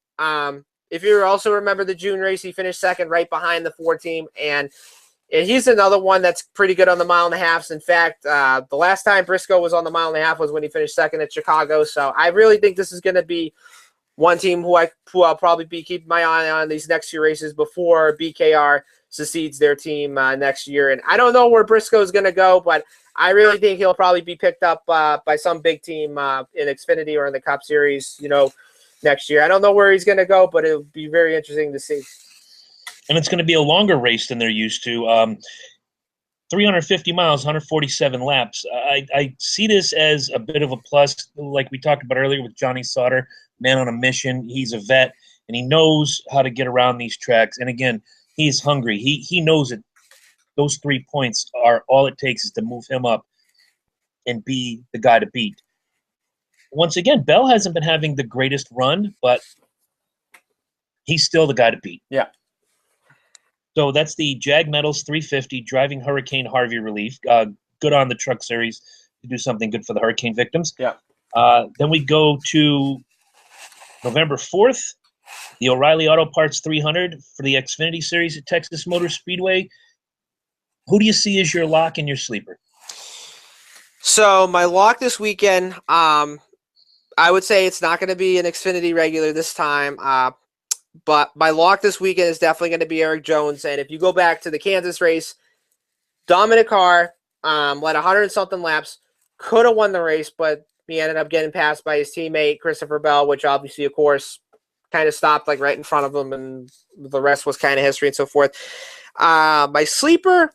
If you also remember the June race, he finished second right behind the 4 team, and he's another one that's pretty good on the mile and a halves. In fact, the last time Briscoe was on the mile and a half was when he finished second at Chicago. So I really think this is going to be one team who I'll probably be keeping my eye on these next few races before BKR secedes their team next year. And I don't know where Briscoe is going to go, but I really think he'll probably be picked up by some big team in Xfinity or in the Cup Series, next year. I don't know where he's going to go, but it'll be very interesting to see. And it's going to be a longer race than they're used to. 350 miles, 147 laps. I see this as a bit of a plus, like we talked about earlier with Johnny Sauter, man on a mission. He's a vet, and he knows how to get around these tracks. And again, he's hungry. He knows that those 3 points are all it takes is to move him up and be the guy to beat. Once again, Bell hasn't been having the greatest run, but he's still the guy to beat. Yeah. So that's the Jag Metals 350 driving Hurricane Harvey relief. Good on the truck series to do something good for the hurricane victims. Yeah. Then we go to November 4th, the O'Reilly Auto Parts 300 for the Xfinity Series at Texas Motor Speedway. Who do you see as your lock and your sleeper? So my lock this weekend, I would say it's not going to be an Xfinity regular this time. But my lock this weekend is definitely going to be Eric Jones. And if you go back to the Kansas race, dominant car, led 100-something laps, could have won the race, but he ended up getting passed by his teammate, Christopher Bell, which obviously, of course, kind of stopped right in front of him, and the rest was kind of history and so forth. My sleeper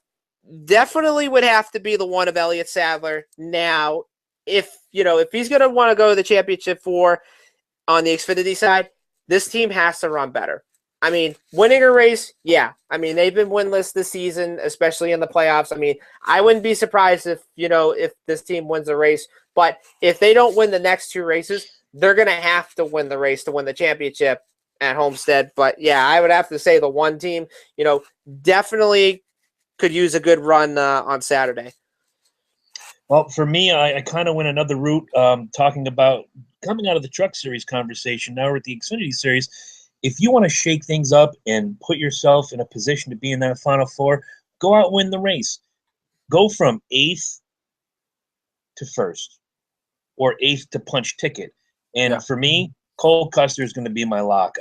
definitely would have to be the one of Elliott Sadler. Now, if he's going to want to go to the championship four on the Xfinity side, this team has to run better. Winning a race, yeah. They've been winless this season, especially in the playoffs. I wouldn't be surprised if this team wins a race. But if they don't win the next 2 races, they're going to have to win the race to win the championship at Homestead. But, yeah, I would have to say the one team, definitely could use a good run on Saturday. Well, for me, I kind of went another route talking about coming out of the Truck Series conversation. Now we're at the Xfinity Series. If you want to shake things up and put yourself in a position to be in that Final Four, Go out and win the race. Go from 8th to 1st or 8th to punch ticket. And for me, Cole Custer is going to be my lock.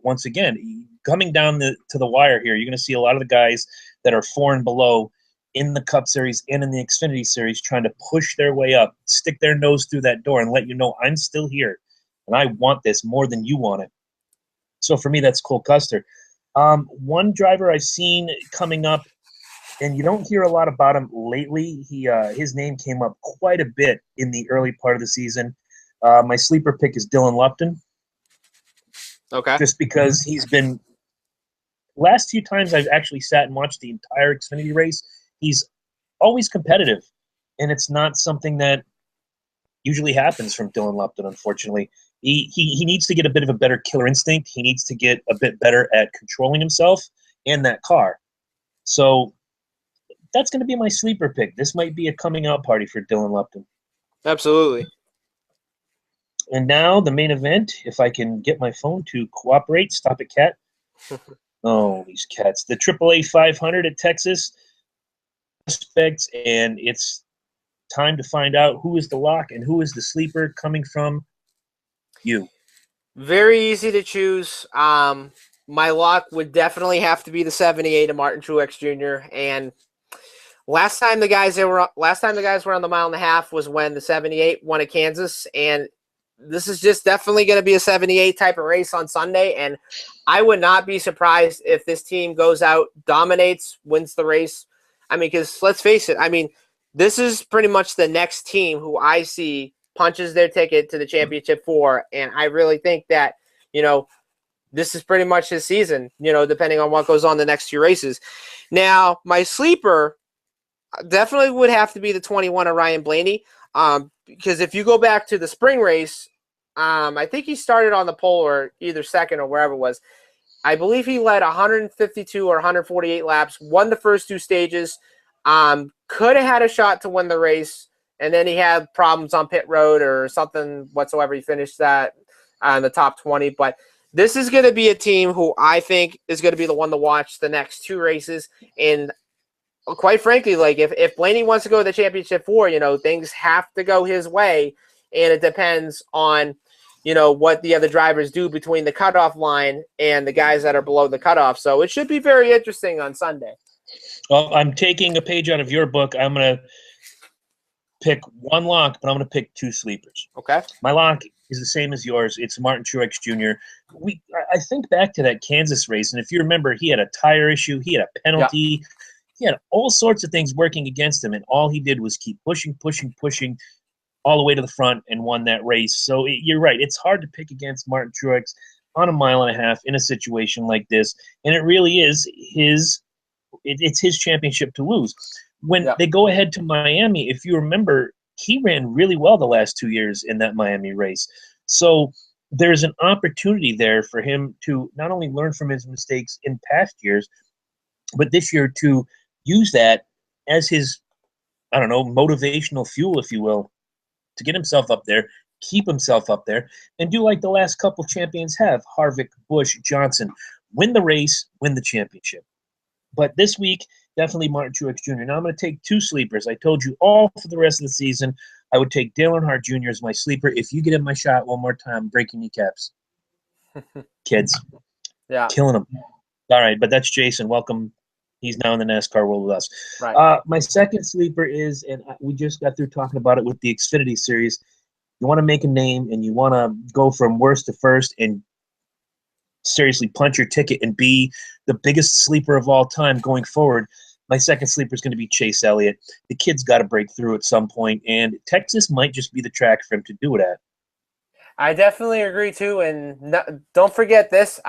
Once again, coming down to the wire here, you're going to see a lot of the guys that are 4 and below in the Cup Series and in the Xfinity Series trying to push their way up, stick their nose through that door and let you know I'm still here and I want this more than you want it. So for me, that's Cole Custer. One driver I've seen coming up, and you don't hear a lot about him lately. His name came up quite a bit in the early part of the season. My sleeper pick is Dylan Lupton. Okay. Just because he's been – last few times I've actually sat and watched the entire Xfinity race, he's always competitive, and it's not something that usually happens from Dylan Lupton, unfortunately. He needs to get a bit of a better killer instinct. He needs to get a bit better at controlling himself and that car. So that's going to be my sleeper pick. This might be a coming out party for Dylan Lupton. Absolutely. And now the main event, if I can get my phone to cooperate. Stop it, cat. Oh, these cats. The AAA 500 at Texas. Suspects, and it's time to find out who is the lock and who is the sleeper coming from you. Very easy to choose. My lock would definitely have to be the 78 of Martin Truex Jr. And last time the guys were on the mile and a half was when the 78 won at Kansas, and this is just definitely going to be a 78 type of race on Sunday. And I would not be surprised if this team goes out, dominates, wins the race. I mean, because let's face it, I mean, this is pretty much the next team who I see punches their ticket to the championship for. And I really think that, this is pretty much his season, depending on what goes on the next few races. Now, my sleeper definitely would have to be the 21 of Ryan Blaney. Because if you go back to the spring race, I think he started on the pole or either second or wherever it was. I believe he led 152 or 148 laps, won the first 2 stages, could have had a shot to win the race, and then he had problems on pit road or something whatsoever. He finished that in the top 20. But this is going to be a team who I think is going to be the one to watch the next 2 races. And quite frankly, like if Blaney wants to go to the championship for, things have to go his way, and it depends on what the other drivers do between the cutoff line and the guys that are below the cutoff. So it should be very interesting on Sunday. Well, I'm taking a page out of your book. I'm going to pick one lock, but I'm going to pick 2 sleepers. Okay. My lock is the same as yours. It's Martin Truex Jr. I think back to that Kansas race, and if you remember, he had a tire issue. He had a penalty. Yeah. He had all sorts of things working against him, and all he did was keep pushing all the way to the front and won that race. So you're right. It's hard to pick against Martin Truex on a mile and a half in a situation like this, and it really is it's his championship to lose. When they go ahead to Miami, if you remember, he ran really well the last 2 years in that Miami race. So there's an opportunity there for him to not only learn from his mistakes in past years, but this year to use that as his, motivational fuel, if you will, to get himself up there, keep himself up there, and do like the last couple champions have, Harvick, Busch, Johnson. Win the race, win the championship. But this week, definitely Martin Truex Jr. Now I'm going to take 2 sleepers. I told you all for the rest of the season, I would take Dale Earnhardt Jr. as my sleeper. If you get in my shot one more time, breaking kneecaps. Kids. Yeah. Killing them. All right, but that's Jason. Welcome. He's now in the NASCAR world with us. Right. My second sleeper is, and we just got through talking about it with the Xfinity Series, you want to make a name and you want to go from worst to first and seriously punch your ticket and be the biggest sleeper of all time going forward. My second sleeper is going to be Chase Elliott. The kid's got to break through at some point, and Texas might just be the track for him to do it at. I definitely agree, too. And don't forget this.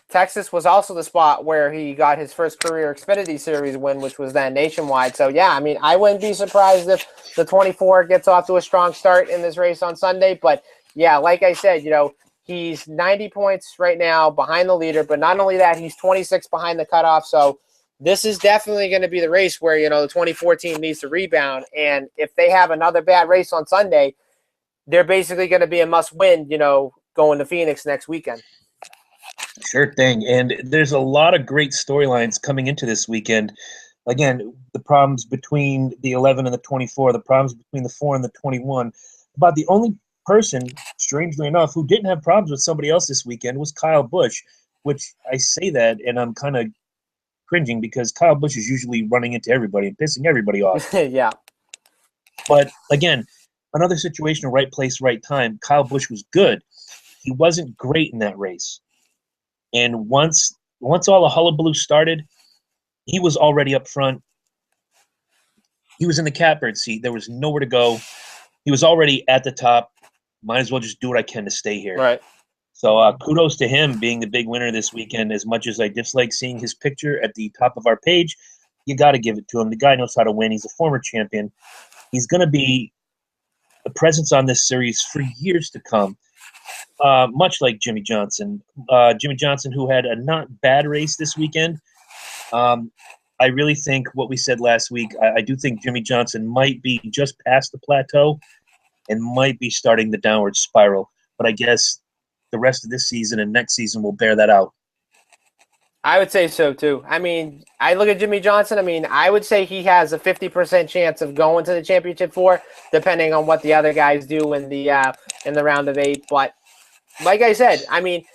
Texas was also the spot where he got his first career Xfinity Series win, which was then nationwide. So, yeah, I mean, I wouldn't be surprised if the 24 gets off to a strong start in this race on Sunday. But, yeah, like I said, he's 90 points right now behind the leader. But not only that, he's 26 behind the cutoff. So this is definitely going to be the race where, the 2014 needs to rebound. And if they have another bad race on Sunday, they're basically going to be a must-win, going to Phoenix next weekend. Sure thing. And there's a lot of great storylines coming into this weekend. again, the problems between the 11 and the 24, the problems between the 4 and the 21. About the only person, strangely enough, who didn't have problems with somebody else this weekend was Kyle Busch, which I say that, and I'm kind of cringing because Kyle Busch is usually running into everybody and pissing everybody off. Yeah. But again, another situation of right place, right time. Kyle Busch was good. He wasn't great in that race. And once all the hullabaloo started, he was already up front. He was in the catbird seat. There was nowhere to go. He was already at the top. Might as well just do what I can to stay here. Right. So kudos to him being the big winner this weekend. As much as I dislike seeing his picture at the top of our page, you got to give it to him. The guy knows how to win. He's a former champion. He's going to be a presence on this series for years to come, much like Jimmy Johnson. Jimmy Johnson, who had a not bad race this weekend. I really think what we said last week, I do think Jimmy Johnson might be just past the plateau and might be starting the downward spiral. But I guess the rest of this season and next season will bear that out. I would say so, too. I mean, I look at Jimmy Johnson. I mean, I would say he has a 50% chance of going to the championship 4, depending on what the other guys do in the round of 8. But like I said, I mean,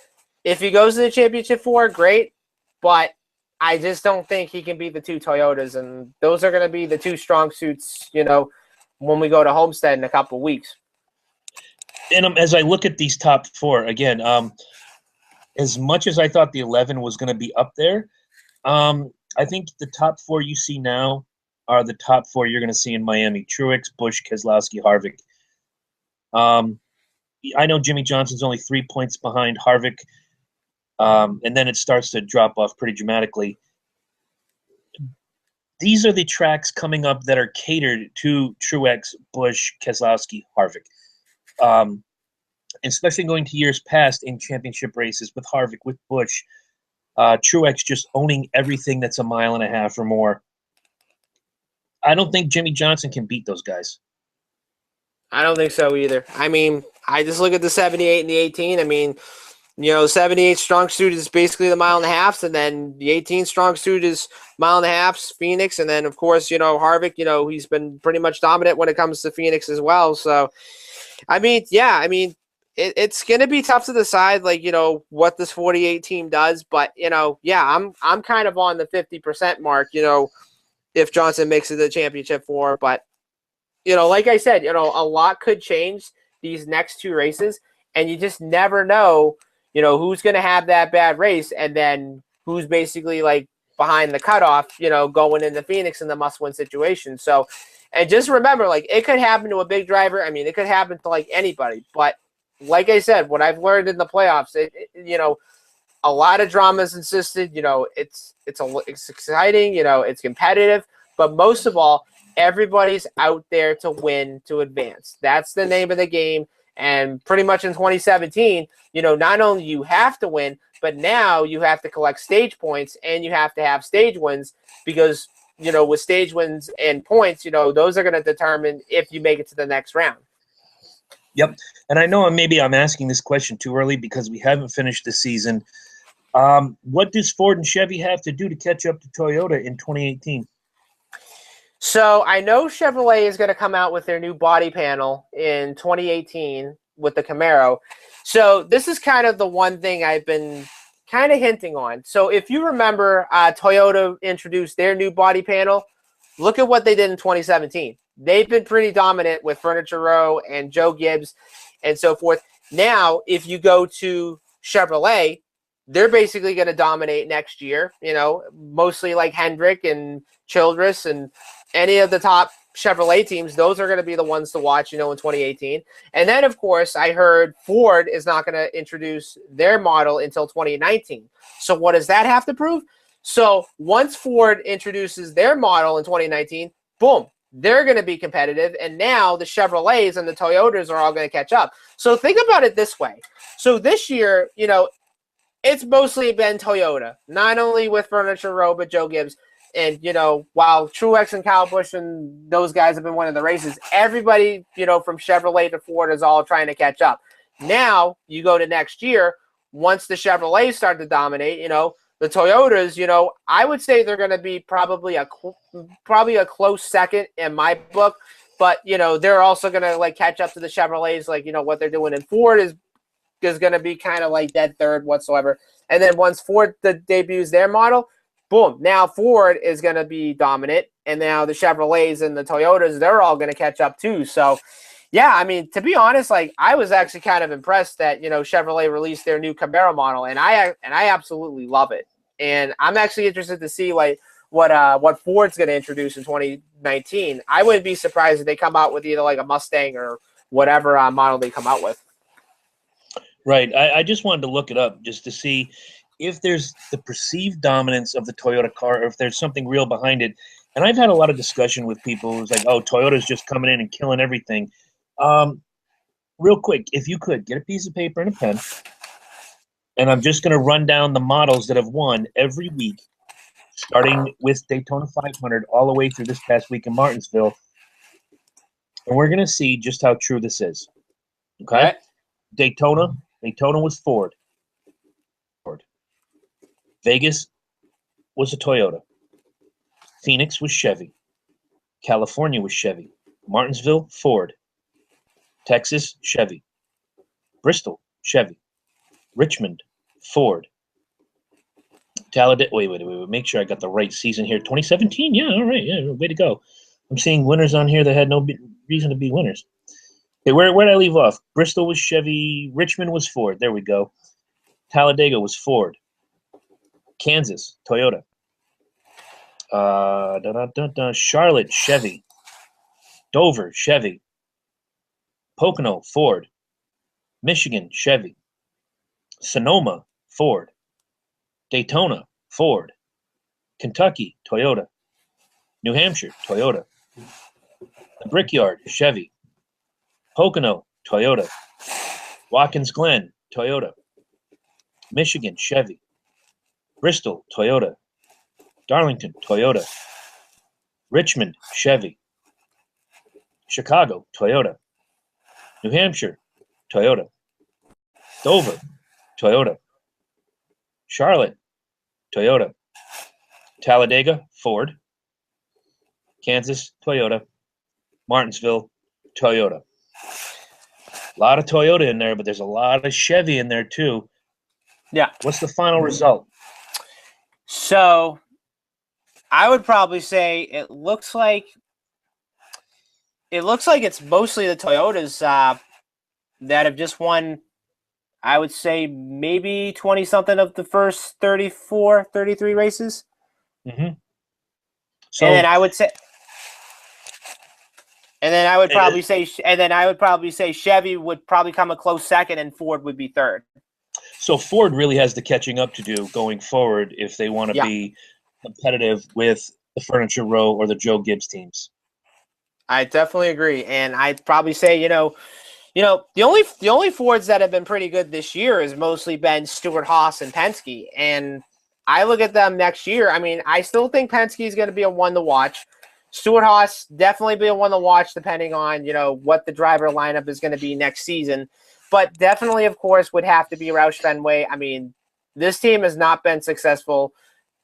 if he goes to the championship 4, great. But I just don't think he can beat the 2 Toyotas. And those are going to be the 2 strong suits, when we go to Homestead in a couple of weeks. And as I look at these top 4, again, as much as I thought the 11 was going to be up there, I think the top 4 you see now are the top 4 you're going to see in Miami: Truex, Busch, Keselowski, Harvick. I know Jimmy Johnson's only 3 points behind Harvick, and then it starts to drop off pretty dramatically. These are the tracks coming up that are catered to Truex, Busch, Keselowski, Harvick. Especially going to years past in championship races with Harvick, with Busch, Truex just owning everything that's a mile and a half or more. I don't think Jimmy Johnson can beat those guys. I don't think so either. I mean, I just look at the 78 and the 18. I mean, 78 strong suit is basically the mile and a half, and then the 18 strong suit is mile and a half, Phoenix, and then, of course, Harvick, he's been pretty much dominant when it comes to Phoenix as well. So, I mean, yeah, I mean, it's going to be tough to decide, what this 48 team does. But, yeah, I'm kind of on the 50% mark, if Johnson makes it to the championship 4. But, like I said, a lot could change these next 2 races, and you just never know, who's going to have that bad race and then who's basically, behind the cutoff, going into Phoenix in the must-win situation. So, and just remember, it could happen to a big driver. I mean, it could happen to, anybody. But, like I said, what I've learned in the playoffs, a lot of drama is insisted. It's exciting. It's competitive. But most of all, everybody's out there to win, to advance. That's the name of the game. And pretty much in 2017, not only you have to win, but now you have to collect stage points and you have to have stage wins because, with stage wins and points, those are going to determine if you make it to the next round. Yep. And I know maybe I'm asking this question too early because we haven't finished the season. What does Ford and Chevy have to do to catch up to Toyota in 2018? So I know Chevrolet is going to come out with their new body panel in 2018 with the Camaro. So this is kind of the one thing I've been kind of hinting on. So if you remember, Toyota introduced their new body panel. Look at what they did in 2017. They've been pretty dominant with Furniture Row and Joe Gibbs and so forth. Now, if you go to Chevrolet, they're basically going to dominate next year, mostly like Hendrick and Childress and any of the top Chevrolet teams. Those are going to be the ones to watch, in 2018. And then, of course, I heard Ford is not going to introduce their model until 2019. So what does that have to prove? So once Ford introduces their model in 2019, boom, they're going to be competitive. And now the Chevrolets and the Toyotas are all going to catch up. So think about it this way. So this year, it's mostly been Toyota, not only with Furniture Row, but Joe Gibbs. And, while Truex and Kyle Busch and those guys have been winning the races, everybody, from Chevrolet to Ford is all trying to catch up. Now you go to next year, once the Chevrolets start to dominate, the the Toyotas, I would say they're going to be probably a close second in my book. But, they're also going to, like, catch up to the Chevrolets, like, what they're doing. And Ford is going to be kind of like dead third whatsoever. And then once Ford debuts their model, boom, now Ford is going to be dominant. And now the Chevrolets and the Toyotas, they're all going to catch up too. So, yeah, I mean, to be honest, like, I was actually kind of impressed that, Chevrolet released their new Camaro model. And I absolutely love it. And I'm actually interested to see, like, what Ford's going to introduce in 2019. I wouldn't be surprised if they come out with either like a Mustang or whatever model they come out with. Right. I just wanted to look it up just to see if there's the perceived dominance of the Toyota car or if there's something real behind it. And I've had a lot of discussion with people who's like, oh, Toyota's just coming in and killing everything. Real quick, if you could, get a piece of paper and a pen, and I'm just going to run down the models that have won every week, starting with Daytona 500 all the way through this past week in Martinsville. And we're going to see just how true this is. Okay? Right. Daytona was Ford. Vegas was a Toyota. Phoenix was Chevy. California was Chevy. Martinsville, Ford. Texas, Chevy. Bristol, Chevy. Richmond, Ford. Talladega. Wait. Make sure I got the right season here. 2017. Yeah, all right. Yeah, way to go. I'm seeing winners on here that had no reason to be winners. Okay, where did I leave off? Bristol was Chevy. Richmond was Ford. There we go. Talladega was Ford. Kansas, Toyota. Charlotte, Chevy. Dover, Chevy. Pocono, Ford. Michigan, Chevy. Sonoma, Ford. Daytona, Ford. Kentucky, Toyota. New Hampshire, Toyota. The Brickyard, Chevy. Pocono, Toyota. Watkins Glen, Toyota. Michigan, Chevy. Bristol, Toyota. Darlington, Toyota. Richmond, Chevy. Chicago, Toyota. New Hampshire, Toyota. Dover, Toyota. Charlotte, Toyota. Talladega, Ford. Kansas, Toyota. Martinsville, Toyota. A lot of Toyota in there, but there's a lot of Chevy in there too. Yeah. What's the final result? So I would probably say it looks like it's mostly the Toyotas that have just won, I would say maybe 20-something of the first 34, 33 races. Mm-hmm. So, and then I would probably say Chevy would probably come a close second and Ford would be third. So Ford really has the catching up to do going forward if they want to be competitive with the Furniture Row or the Joe Gibbs teams. I definitely agree, and I'd probably say the only Fords that have been pretty good this year has mostly been Stewart-Haas and Penske, and I look at them next year. I mean, I still think Penske is going to be a one to watch. Stewart-Haas definitely be a one to watch depending on what the driver lineup is going to be next season. But definitely, of course, would have to be Roush Fenway. I mean, this team has not been successful,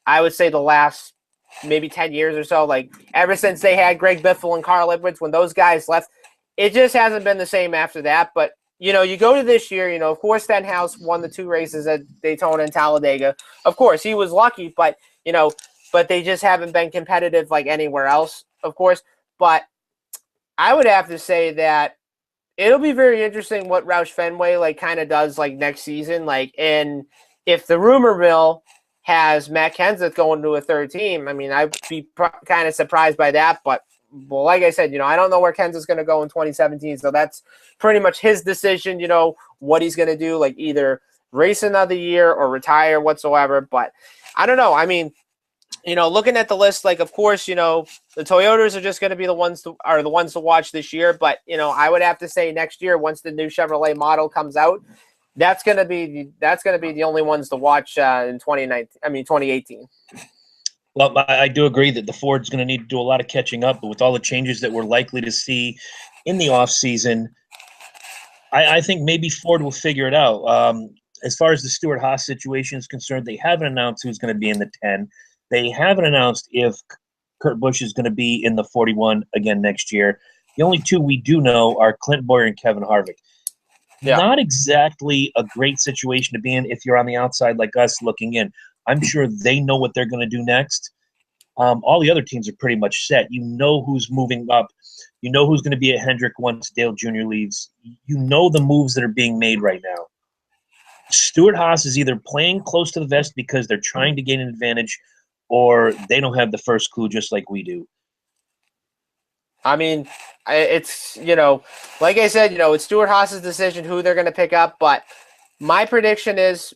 I would say, the last maybe 10 years or so. Like, ever since they had Greg Biffle and Carl Edwards, when those guys left, it just hasn't been the same after that. But, you go to this year, of course, Stenhouse won the 2 races at Daytona and Talladega. Of course, he was lucky, but they just haven't been competitive like anywhere else, of course. But I would have to say that it'll be very interesting what Roush Fenway kind of does next season. And if the rumor mill has Matt Kenseth going to a third team, I mean, I'd be kind of surprised by that. But well, like I said, I don't know where Kenseth's going to go in 2017, so that's pretty much his decision. What he's going to do, either race another year or retire whatsoever. But I don't know. I mean, looking at the list, of course, the Toyotas are just going to be the ones to watch this year. But, I would have to say next year, once the new Chevrolet model comes out, that's going to be the only ones to watch in 2018. Well, I do agree that the Ford's going to need to do a lot of catching up, but with all the changes that we're likely to see in the offseason, I think maybe Ford will figure it out. As far as the Stewart Haas situation is concerned, they haven't announced who's going to be in the 10. They haven't announced if Kurt Busch is going to be in the 41 again next year. The only two we do know are Clint Boyer and Kevin Harvick. Yeah. Not exactly a great situation to be in if you're on the outside like us looking in. I'm sure they know what they're going to do next. All the other teams are pretty much set. You know who's moving up. You know who's going to be at Hendrick once Dale Jr. leaves. You know the moves that are being made right now. Stewart Haas is either playing close to the vest because they're trying to gain an advantage, or they don't have the first clue just like we do. I mean, it's, like I said, it's Stewart Haas's decision who they're going to pick up. But my prediction is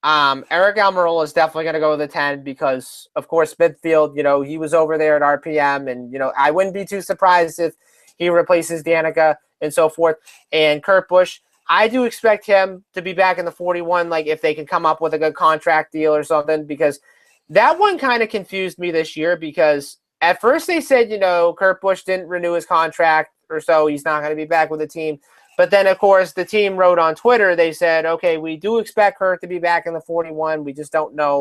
Eric Almirola is definitely going to go with the 10 because, of course, Smithfield, he was over there at RPM. And, I wouldn't be too surprised if he replaces Danica and so forth. And Kurt Busch, I do expect him to be back in the 41, like if they can come up with a good contract deal or something, because that one kind of confused me this year because at first they said, Kurt Busch didn't renew his contract or so. He's not going to be back with the team. But then, of course, the team wrote on Twitter, they said, okay, we do expect Kurt to be back in the 41. We just don't know,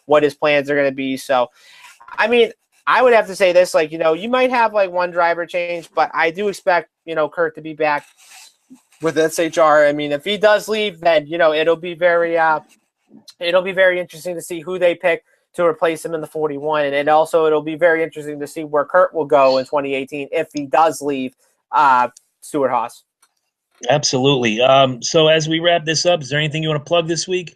what his plans are going to be. So, I mean, I would have to say this, you might have, one driver change, but I do expect, Kurt to be back with SHR. I mean, if he does leave, then, it'll be very interesting to see who they pick to replace him in the 41. And also it'll be very interesting to see where Kurt will go in 2018 if he does leave Stewart Haas. Absolutely. So as we wrap this up, is there anything you want to plug this week?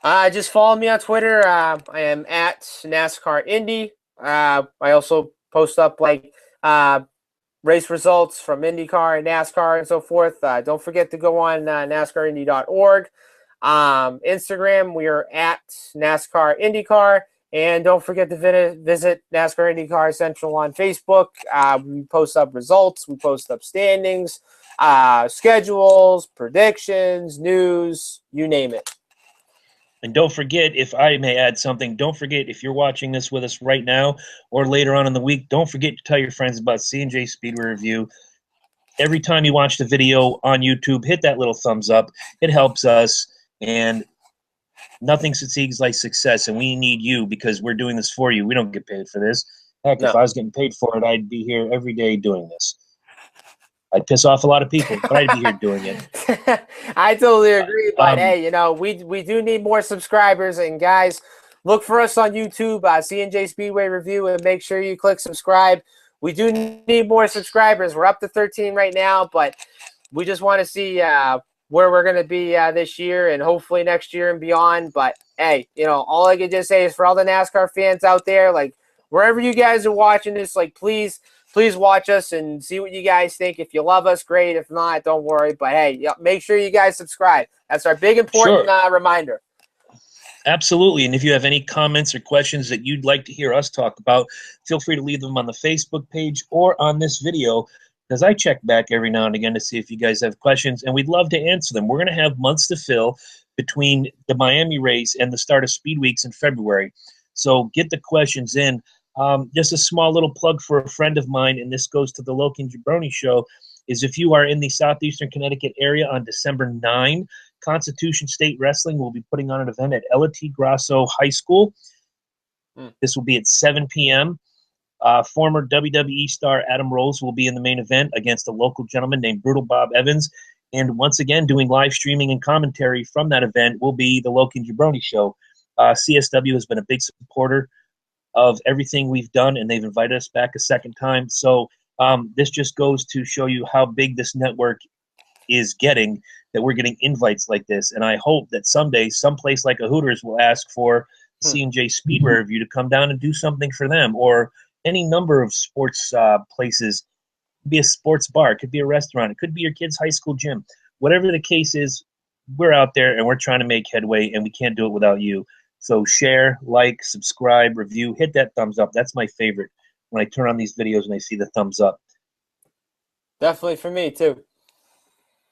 Just follow me on Twitter. I am at NASCAR Indy. I also post up race results from IndyCar and NASCAR and so forth. Don't forget to go on NASCARindy.org. Instagram, we are at NASCAR IndyCar, and don't forget to visit NASCAR IndyCar Central on Facebook. We post up results, we post up standings, schedules, predictions, news, you name it. And don't forget, if I may add something, don't forget, if you're watching this with us right now or later on in the week, don't forget to tell your friends about C&J Speedway Review. Every time you watch the video on YouTube, hit that little thumbs up. It helps us. And nothing succeeds like success, and we need you because we're doing this for you. We don't get paid for this. Heck, No. If I was getting paid for it, I'd be here every day doing this. I'd piss off a lot of people, but I'd be here doing it. I totally agree, but hey, we do need more subscribers, and guys, look for us on YouTube, C&J Speedway Review, and make sure you click subscribe. We do need more subscribers. We're up to 13 right now, but we just want to see where we're going to be this year and hopefully next year and beyond. But hey, all I can just say is for all the NASCAR fans out there, wherever you guys are watching this, please watch us and see what you guys think. If you love us, great. If not, don't worry. But hey, make sure you guys subscribe. That's our big important reminder. Absolutely. And if you have any comments or questions that you'd like to hear us talk about, feel free to leave them on the Facebook page or on this video, because I check back every now and again to see if you guys have questions, and we'd love to answer them. We're going to have months to fill between the Miami race and the start of Speed Weeks in February. So get the questions in. Just a small little plug for a friend of mine, and this goes to the Loki and Jabroni show, is if you are in the southeastern Connecticut area on December 9, Constitution State Wrestling will be putting on an event at Elity Grasso High School. This will be at 7 p.m. Former WWE star Adam Rose will be in the main event against a local gentleman named Brutal Bob Evans. And once again, doing live streaming and commentary from that event will be the Loki and Jabroni show. CSW has been a big supporter of everything we've done, and they've invited us back a second time. So this just goes to show you how big this network is getting, that we're getting invites like this. And I hope that someday someplace like a Hooters will ask for C&J Speedway Review to come down and do something for them, or any number of sports places. It could be a sports bar, it could be a restaurant, it could be your kid's high school gym. Whatever the case is, we're out there and we're trying to make headway, and we can't do it without you. So share, like, subscribe, review, hit that thumbs up. That's my favorite when I turn on these videos and I see the thumbs up. Definitely for me, too.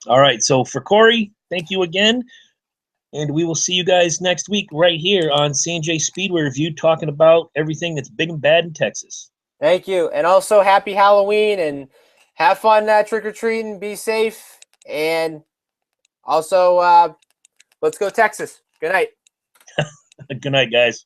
All right, so for Corey, thank you again. And we will see you guys next week right here on C&J Speedway Review, talking about everything that's big and bad in Texas. Thank you. And also happy Halloween, and have fun trick-or-treating. Be safe. And Also, let's go Texas. Good night. Good night, guys.